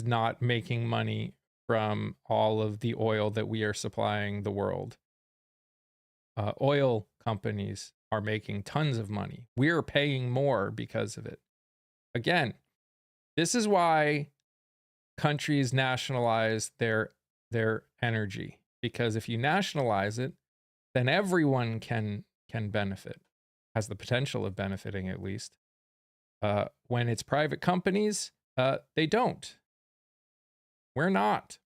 not making money from all of the oil that we are supplying the world. Oil companies are making tons of money. We are paying more because of it. Again, this is why countries nationalize their energy, because if you nationalize it, then everyone can benefit, has the potential of benefiting at least. When it's private companies, they don't. We're not.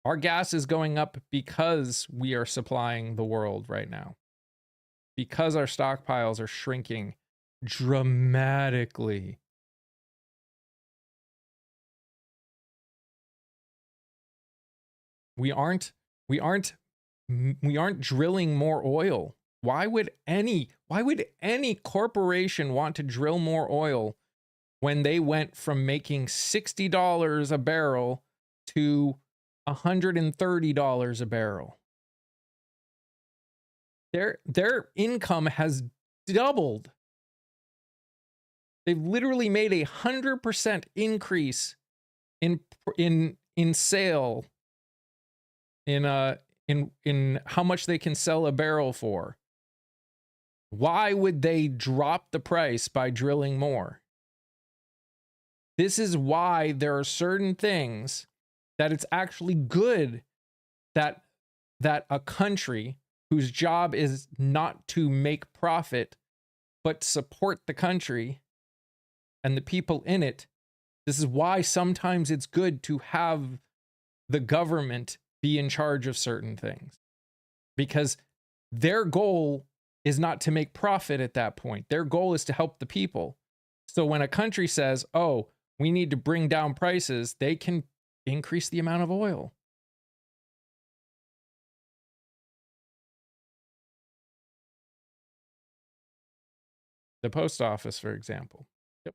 Our gas is going up because we are supplying the world right now, because our stockpiles are shrinking dramatically. We aren't drilling more oil. Why would any corporation want to drill more oil when they went from making $60 a barrel to $130 a barrel? Their income has doubled. They've literally made 100% increase in sale, in how much they can sell a barrel for. Why would they drop the price by drilling more? This is why there are certain things that it's actually good that a country whose job is not to make profit, but support the country and the people in it, This is why sometimes it's good to have the government be in charge of certain things, because their goal is not to make profit at that point. Their goal is to help the people. So when a country says, oh, we need to bring down prices, they can increase the amount of oil. The post office, for example. Yep.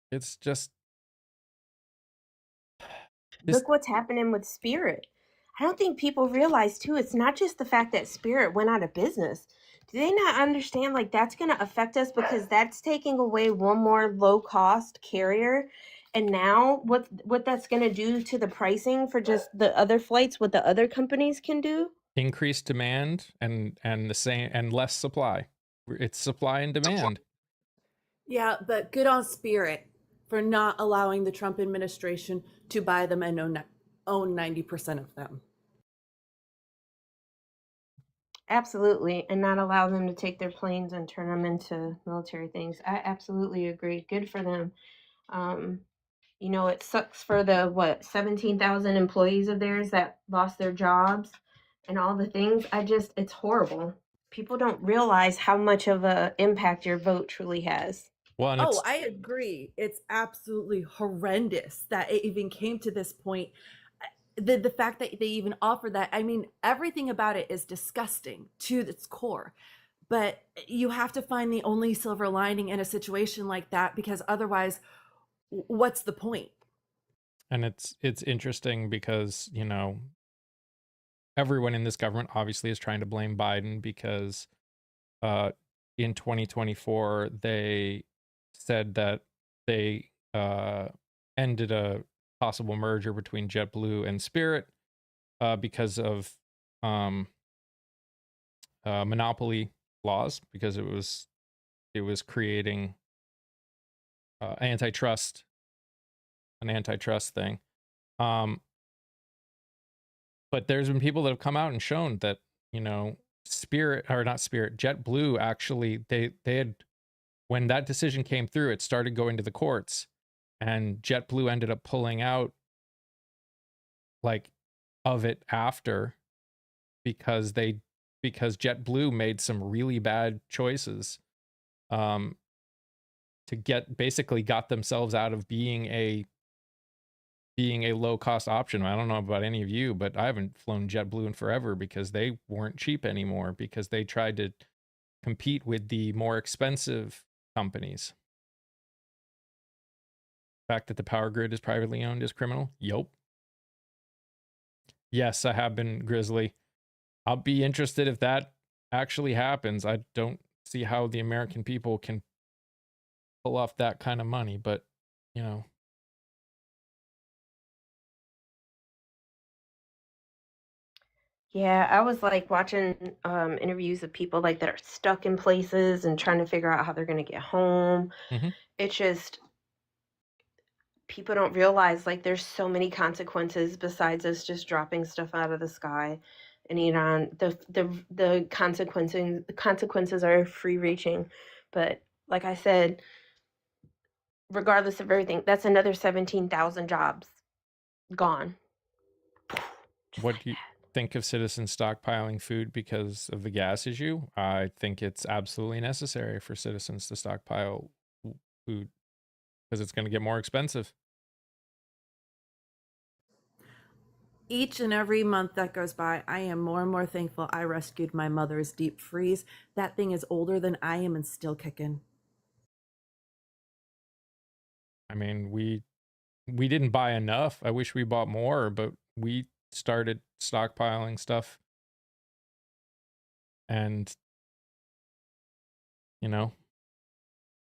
It's just Look what's happening with Spirit. I don't think people realize too, it's not just the fact that Spirit went out of business. Do they not understand like that's going to affect us because that's taking away one more low cost carrier? And now what that's going to do to the pricing for just the other flights, what the other companies can do? increased demand and the same and less supply. It's supply and demand. Yeah, but good on Spirit for not allowing the Trump administration to buy them and own 90% of them. Absolutely, and not allow them to take their planes and turn them into military things. I absolutely agree. Good for them. You know, it sucks for the 17,000 employees of theirs that lost their jobs and all the things. It's horrible. People don't realize how much of a impact your vote truly has. Well, and Oh, I agree. It's absolutely horrendous that it even came to this point. The fact that they even offered that, I mean, everything about it is disgusting to its core. But you have to find the only silver lining in a situation like that, because otherwise, what's the point? And it's interesting because, you know, everyone in this government obviously is trying to blame Biden because in 2024 they said that they ended a possible merger between JetBlue and Spirit because of monopoly laws, because it was creating an antitrust thing. But there's been people that have come out and shown that, you know, JetBlue actually, they had, when that decision came through, it started going to the courts, and JetBlue ended up pulling out like of it after because JetBlue made some really bad choices to got themselves out of being a low cost option. I don't know about any of you, but I haven't flown JetBlue in forever because they weren't cheap anymore, because they tried to compete with the more expensive companies. The fact that the power grid is privately owned is criminal. Yup. Yes, I have been, Grizzly. I'll be interested if that actually happens. I don't see how the American people can pull off that kind of money, but you know. Yeah, I was like watching interviews of people like that are stuck in places and trying to figure out how they're going to get home. Mhm. It's just people don't realize like there's so many consequences besides us just dropping stuff out of the sky. And you know, the consequences are free reaching. But like I said, regardless of everything, that's another 17,000 jobs gone. Just What like do you that. think of citizens stockpiling food because of the gas issue? I think it's absolutely necessary for citizens to stockpile food because it's going to get more expensive. Each and every month that goes by, I am more and more thankful I rescued my mother's deep freeze. That thing is older than I am and still kicking. I mean, we didn't buy enough. I wish we bought more, but we started stockpiling stuff. And you know,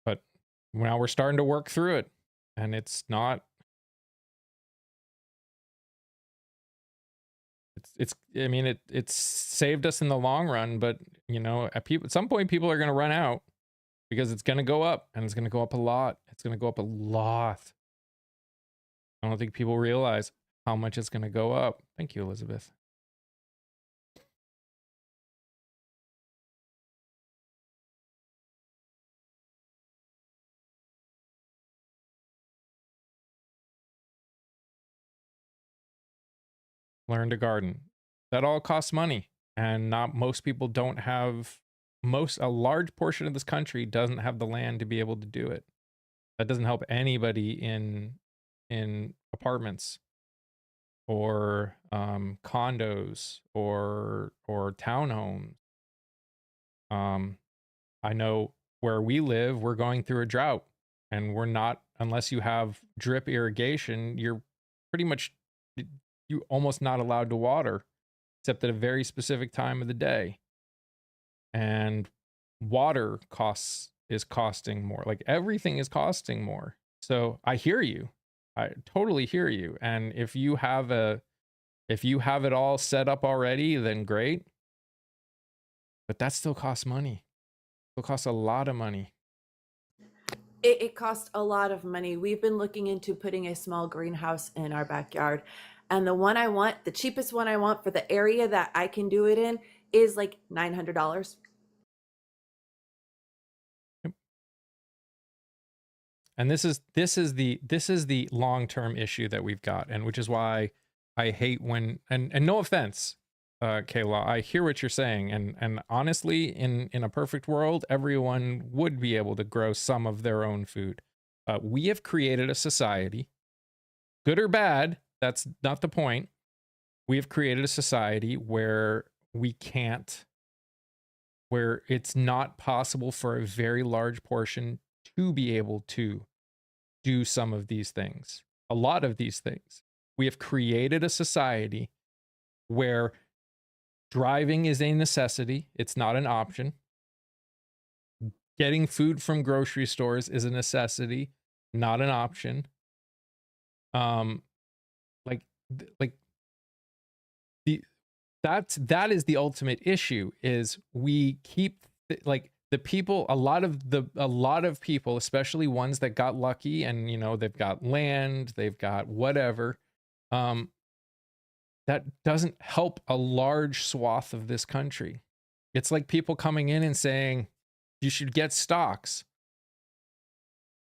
but now we're starting to work through it, and it's I mean, it's saved us in the long run, but you know, at some point people are going to run out because it's going to go up, and it's going to go up a lot. It's going to go up a lot. I don't think people realize how much it's going to go up. Thank you, Elizabeth. learn to garden. That all costs money, and not most people don't have a large portion of this country doesn't have the land to be able to do it. That doesn't help anybody in apartments or condos or townhomes. I know where we live, we're going through a drought, and we're not, unless you have drip irrigation, you're pretty much, you almost not allowed to water except at a very specific time of the day. And water is costing more. Like everything is costing more. So I hear you. I totally hear you. And if you have it all set up already, then great. But that still costs money. It costs a lot of money. It costs a lot of money. We've been looking into putting a small greenhouse in our backyard. And the one I want, the cheapest one I want for the area that I can do it in, is like $900. Yep. And this is the long-term issue that we've got, and which is why I hate when, and no offense, Kayla, I hear what you're saying, and honestly, in a perfect world, everyone would be able to grow some of their own food. We have created a society, good or bad, that's not the point. We have created a society where where it's not possible for a very large portion to be able to do some of these things, a lot of these things. We have created a society where driving is a necessity. It's not an option. Getting food from grocery stores is a necessity, not an option. That is the ultimate issue, is we keep the people, a lot of people, especially ones that got lucky and they've got land, they've got whatever, that doesn't help a large swath of this country. It's like people coming in and saying you should get stocks.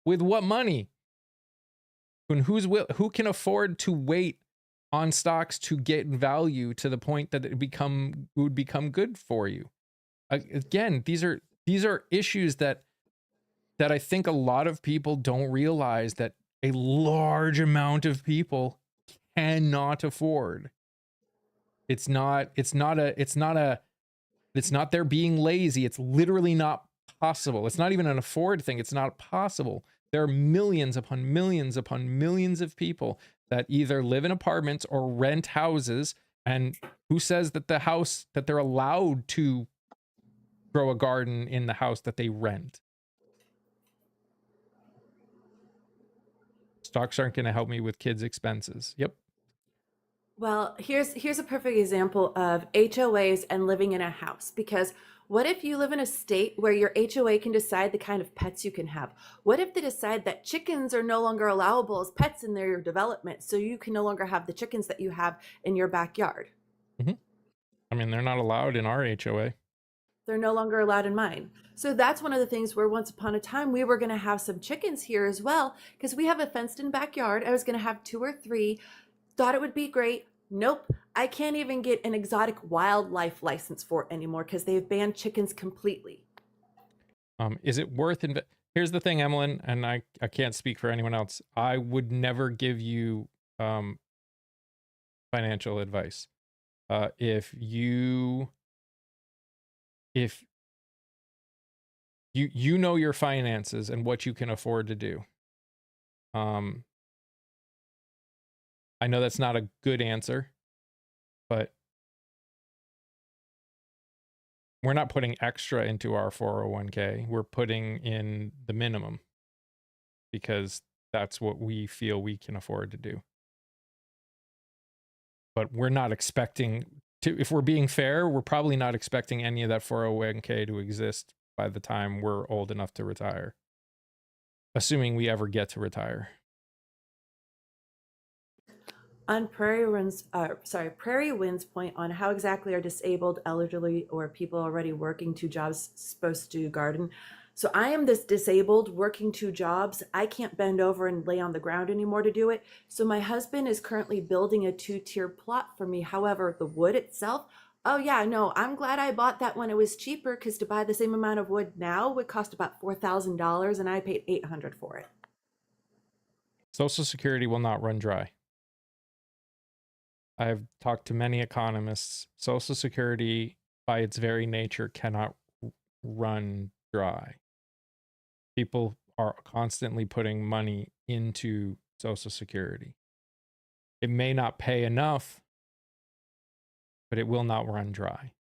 With what money? And who can afford to wait on stocks to get value to the point that it would become good for you? Again, these are issues that I think a lot of people don't realize, that a large amount of people cannot afford. It's not they're being lazy. It's literally not possible. It's not even an afford thing. It's not possible. There are millions upon millions upon millions of people that either live in apartments or rent houses. And who says that that they're allowed to grow a garden in the house that they rent? Stocks aren't going to help me with kids' expenses. Yep. Well, here's a perfect example of HOAs and living in a house. Because what if you live in a state where your HOA can decide the kind of pets you can have? What if they decide that chickens are no longer allowable as pets in their development, so you can no longer have the chickens that you have in your backyard? Mm-hmm. I mean, they're not allowed in our HOA. They're no longer allowed in mine. So that's one of the things where once upon a time we were going to have some chickens here as well, because we have a fenced in backyard. I was going to have 2 or 3. Thought it would be great. Nope. I can't even get an exotic wildlife license for it anymore because they've banned chickens completely. Is it worth Here's the thing, Emlyn, and I can't speak for anyone else. I would never give you financial advice. If you know your finances and what you can afford to do. I know that's not a good answer, but we're not putting extra into our 401k. We're putting in the minimum because that's what we feel we can afford to do. But we're not expecting to, if we're being fair, we're probably not expecting any of that 401k to exist by the time we're old enough to retire. Assuming we ever get to retire. On Prairie Wind's point on how exactly are disabled, elderly, or people already working 2 jobs supposed to garden, So I am this disabled working 2 jobs. I can't bend over and lay on the ground anymore to do it. So my husband is currently building a 2-tier plot for me. However, the wood itself, oh yeah, no, I'm glad I bought that when it was cheaper, because to buy the same amount of wood now would cost about $4,000 and I paid $800 for it. Social Security will not run dry. I've talked to many economists. Social Security, by its very nature, cannot run dry. People are constantly putting money into Social Security. It may not pay enough, but it will not run dry.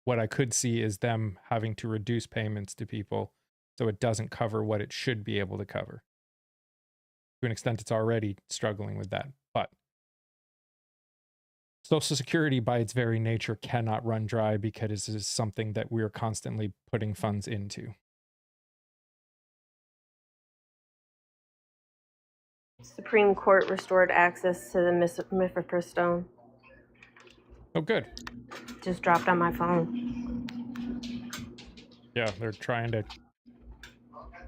What I could see is them having to reduce payments to people so it doesn't cover what it should be able to cover. To an extent, it's already struggling with that. But Social Security, by its very nature, cannot run dry because this is something that we're constantly putting funds into. Supreme Court restored access to the mifepristone. Oh, good. Just dropped on my phone. Yeah, they're trying to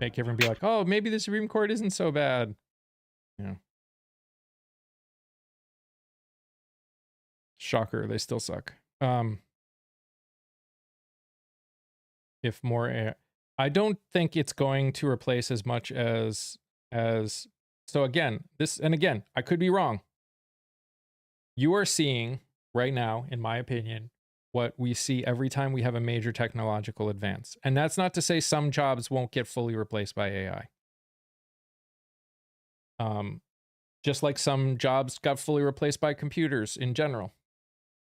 make everyone be like, oh, maybe the Supreme Court isn't so bad. Yeah. Shocker, they still suck. If more AI, I don't think it's going to replace as much as so again, I could be wrong. You are seeing right now, in my opinion, what we see every time we have a major technological advance. And that's not to say some jobs won't get fully replaced by AI. Just like some jobs got fully replaced by computers in general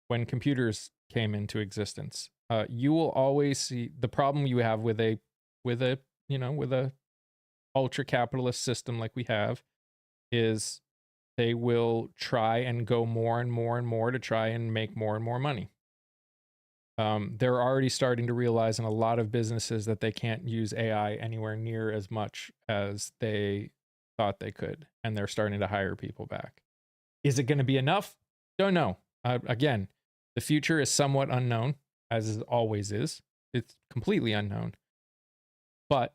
when computers came into existence. You will always see the problem you have with a ultra capitalist system like we have is they will try and go more and more and more to try and make more and more money. They're already starting to realize in a lot of businesses that they can't use AI anywhere near as much as they thought they could, and they're starting to hire people back. Is it going to be enough? Don't know. Again, the future is somewhat unknown, as it always is. It's completely unknown. But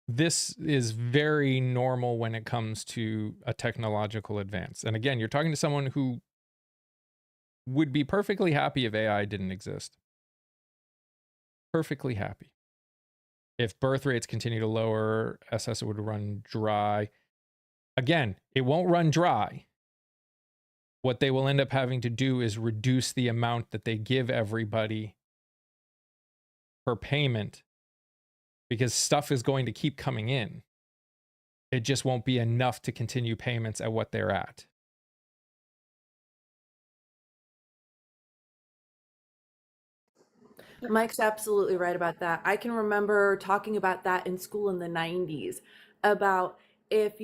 this is very normal when it comes to a technological advance. And again, you're talking to someone who would be perfectly happy if AI didn't exist. Perfectly happy. If birth rates continue to lower, SS would run dry. Again, it won't run dry. What they will end up having to do is reduce the amount that they give everybody per payment, because stuff is going to keep coming in. It just won't be enough to continue payments at what they're at. Mike's absolutely right about that. I can remember talking about that in school in the 90s about if,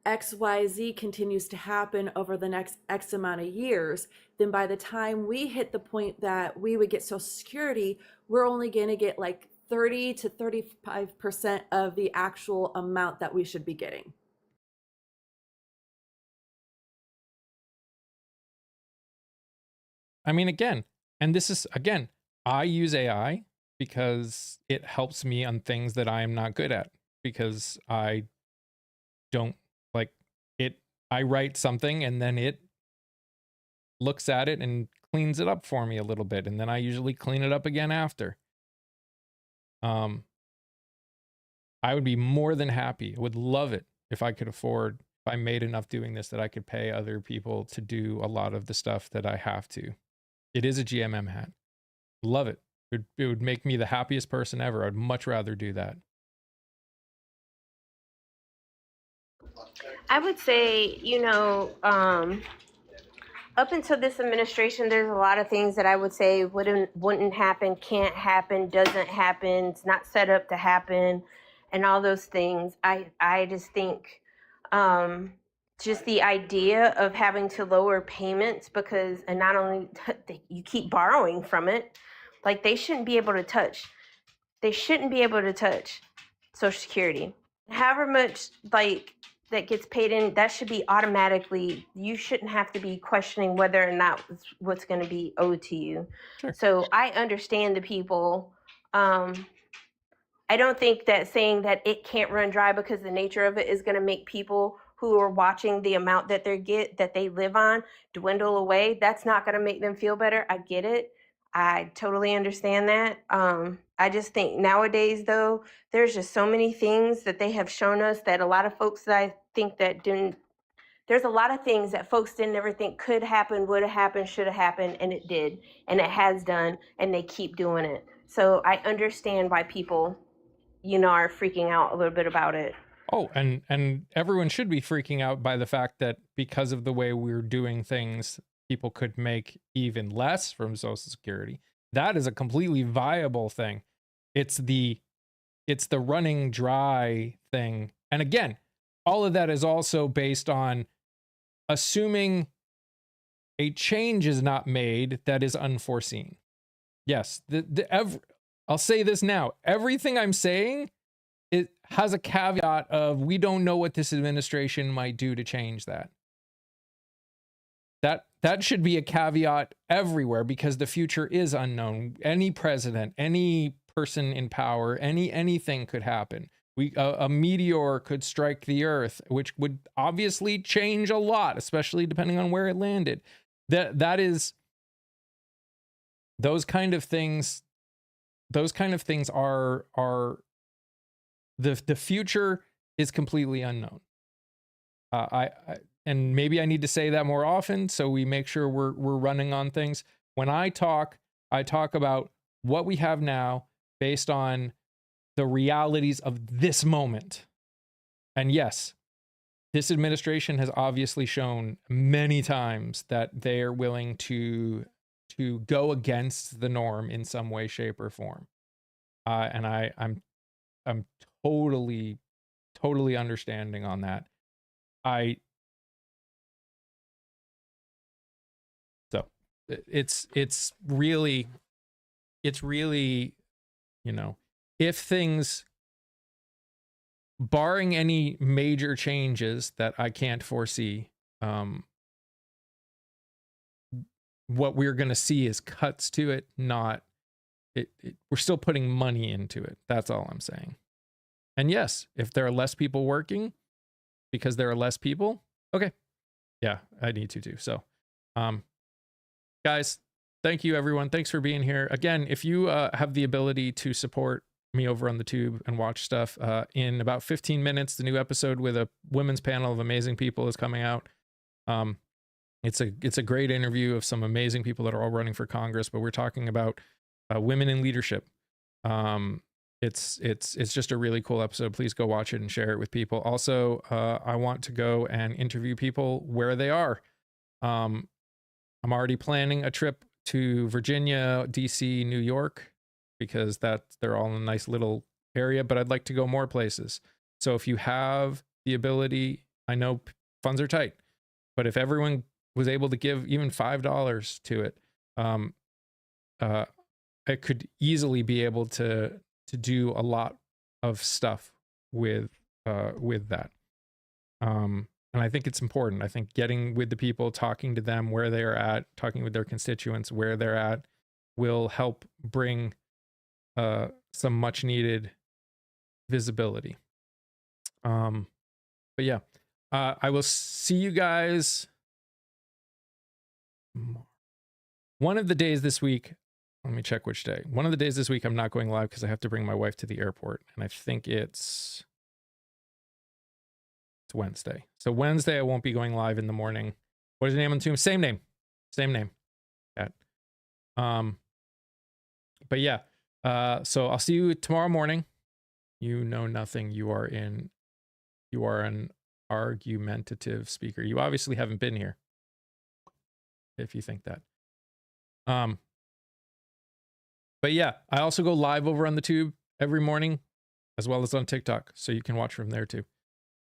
XYZ continues to happen over the next X amount of years, then by the time we hit the point that we would get Social Security, we're only going to get like 30 to 35% of the actual amount that we should be getting. I mean, again, and this is, again, I use AI because it helps me on things that I am not good at, because I don't like it. I write something and then it looks at it and cleans it up for me a little bit. And then I usually clean it up again after. I would be more than happy. I would love it if I could afford, if I made enough doing this that I could pay other people to do a lot of the stuff that I have to. It is a GMM hat. Love it. It would make me the happiest person ever. I'd much rather do that. I would say, up until this administration, there's a lot of things that I would say wouldn't happen, can't happen, doesn't happen, it's not set up to happen, and all those things. I just think just the idea of having to lower payments because, and not only you keep borrowing from it, like they shouldn't be able to touch Social Security. However much, like, that gets paid in, that should be automatically, you shouldn't have to be questioning whether or not what's going to be owed to you. Sure. So I understand the people. I don't think that saying that it can't run dry because the nature of it is going to make people who are watching the amount that they live on dwindle away. That's not going to make them feel better. I get it. I totally understand that. I just think nowadays, though, there's just so many things that they have shown us that a lot of folks that I think that didn't, there's a lot of things that folks didn't ever think could happen, would have happened, should have happened, and it did, and it has done, and they keep doing it. So I understand why people, are freaking out a little bit about it. Oh, and everyone should be freaking out by the fact that because of the way we're doing things, people could make even less from Social Security. That is a completely viable thing. It's the running dry thing. And again, all of that is also based on assuming a change is not made that is unforeseen. Yes, I'll say this now. Everything I'm saying, it has a caveat of we don't know what this administration might do to change that. That should be a caveat everywhere because the future is unknown. Any president, any person in power, anything could happen. A meteor could strike the earth, which would obviously change a lot, especially depending on where it landed. That is those kind of things. Those kind of things are the future is completely unknown. And maybe I need to say that more often so we make sure we're running on things. When I talk about what we have now based on the realities of this moment. And yes, this administration has obviously shown many times that they're willing to go against the norm in some way, shape, or form. And I'm totally understanding on that. So it's really, if things, barring any major changes that I can't foresee, what we're going to see is cuts to it, not we're still putting money into it. That's all I'm saying. And yes, if there are less people working because there are less people, okay. Yeah, I need to too. So, guys, thank you everyone. Thanks for being here. Again, if you have the ability to support me over on the tube and watch stuff, in about 15 minutes, the new episode with a women's panel of amazing people is coming out. It's a great interview of some amazing people that are all running for Congress, but we're talking about women in leadership. It's just a really cool episode. Please go watch it and share it with people. Also, I want to go and interview people where they are. I'm already planning a trip to Virginia, DC, New York, because they're all in a nice little area, but I'd like to go more places. So if you have the ability, I know funds are tight, but if everyone was able to give even $5 to it, I could easily be able to do a lot of stuff with that. And I think it's important. I think getting with the people, talking to them where they're at, talking with their constituents where they're at, will help bring some much needed visibility. But yeah, I will see you guys one of the days this week. Let me check which day. One of the days this week I'm not going live because I have to bring my wife to the airport, and I think it's Wednesday. So Wednesday I won't be going live in the morning. What is the name on the tomb? Same name. Cat. But yeah. So I'll see you tomorrow morning. You know nothing. You are an argumentative speaker. You obviously haven't been here, if you think that. But yeah, I also go live over on the tube every morning, as well as on TikTok, so you can watch from there too.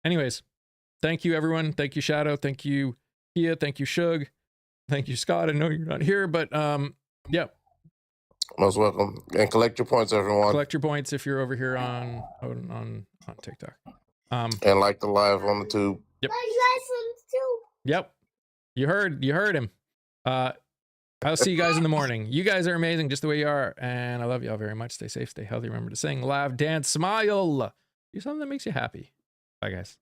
Anyways, thank you everyone. Thank you Shadow. Thank you Kia. Thank you Shug. Thank you Scott. I know you're not here, but yeah. Most welcome. And collect your points, everyone. Collect your points if you're over here on TikTok. And like the live on the tube. Yep. License too. Yep. You heard him. I'll see you guys in the morning. You guys are amazing just the way you are. And I love y'all very much. Stay safe, stay healthy. Remember to sing, laugh, dance, smile. Do something that makes you happy. Bye, guys.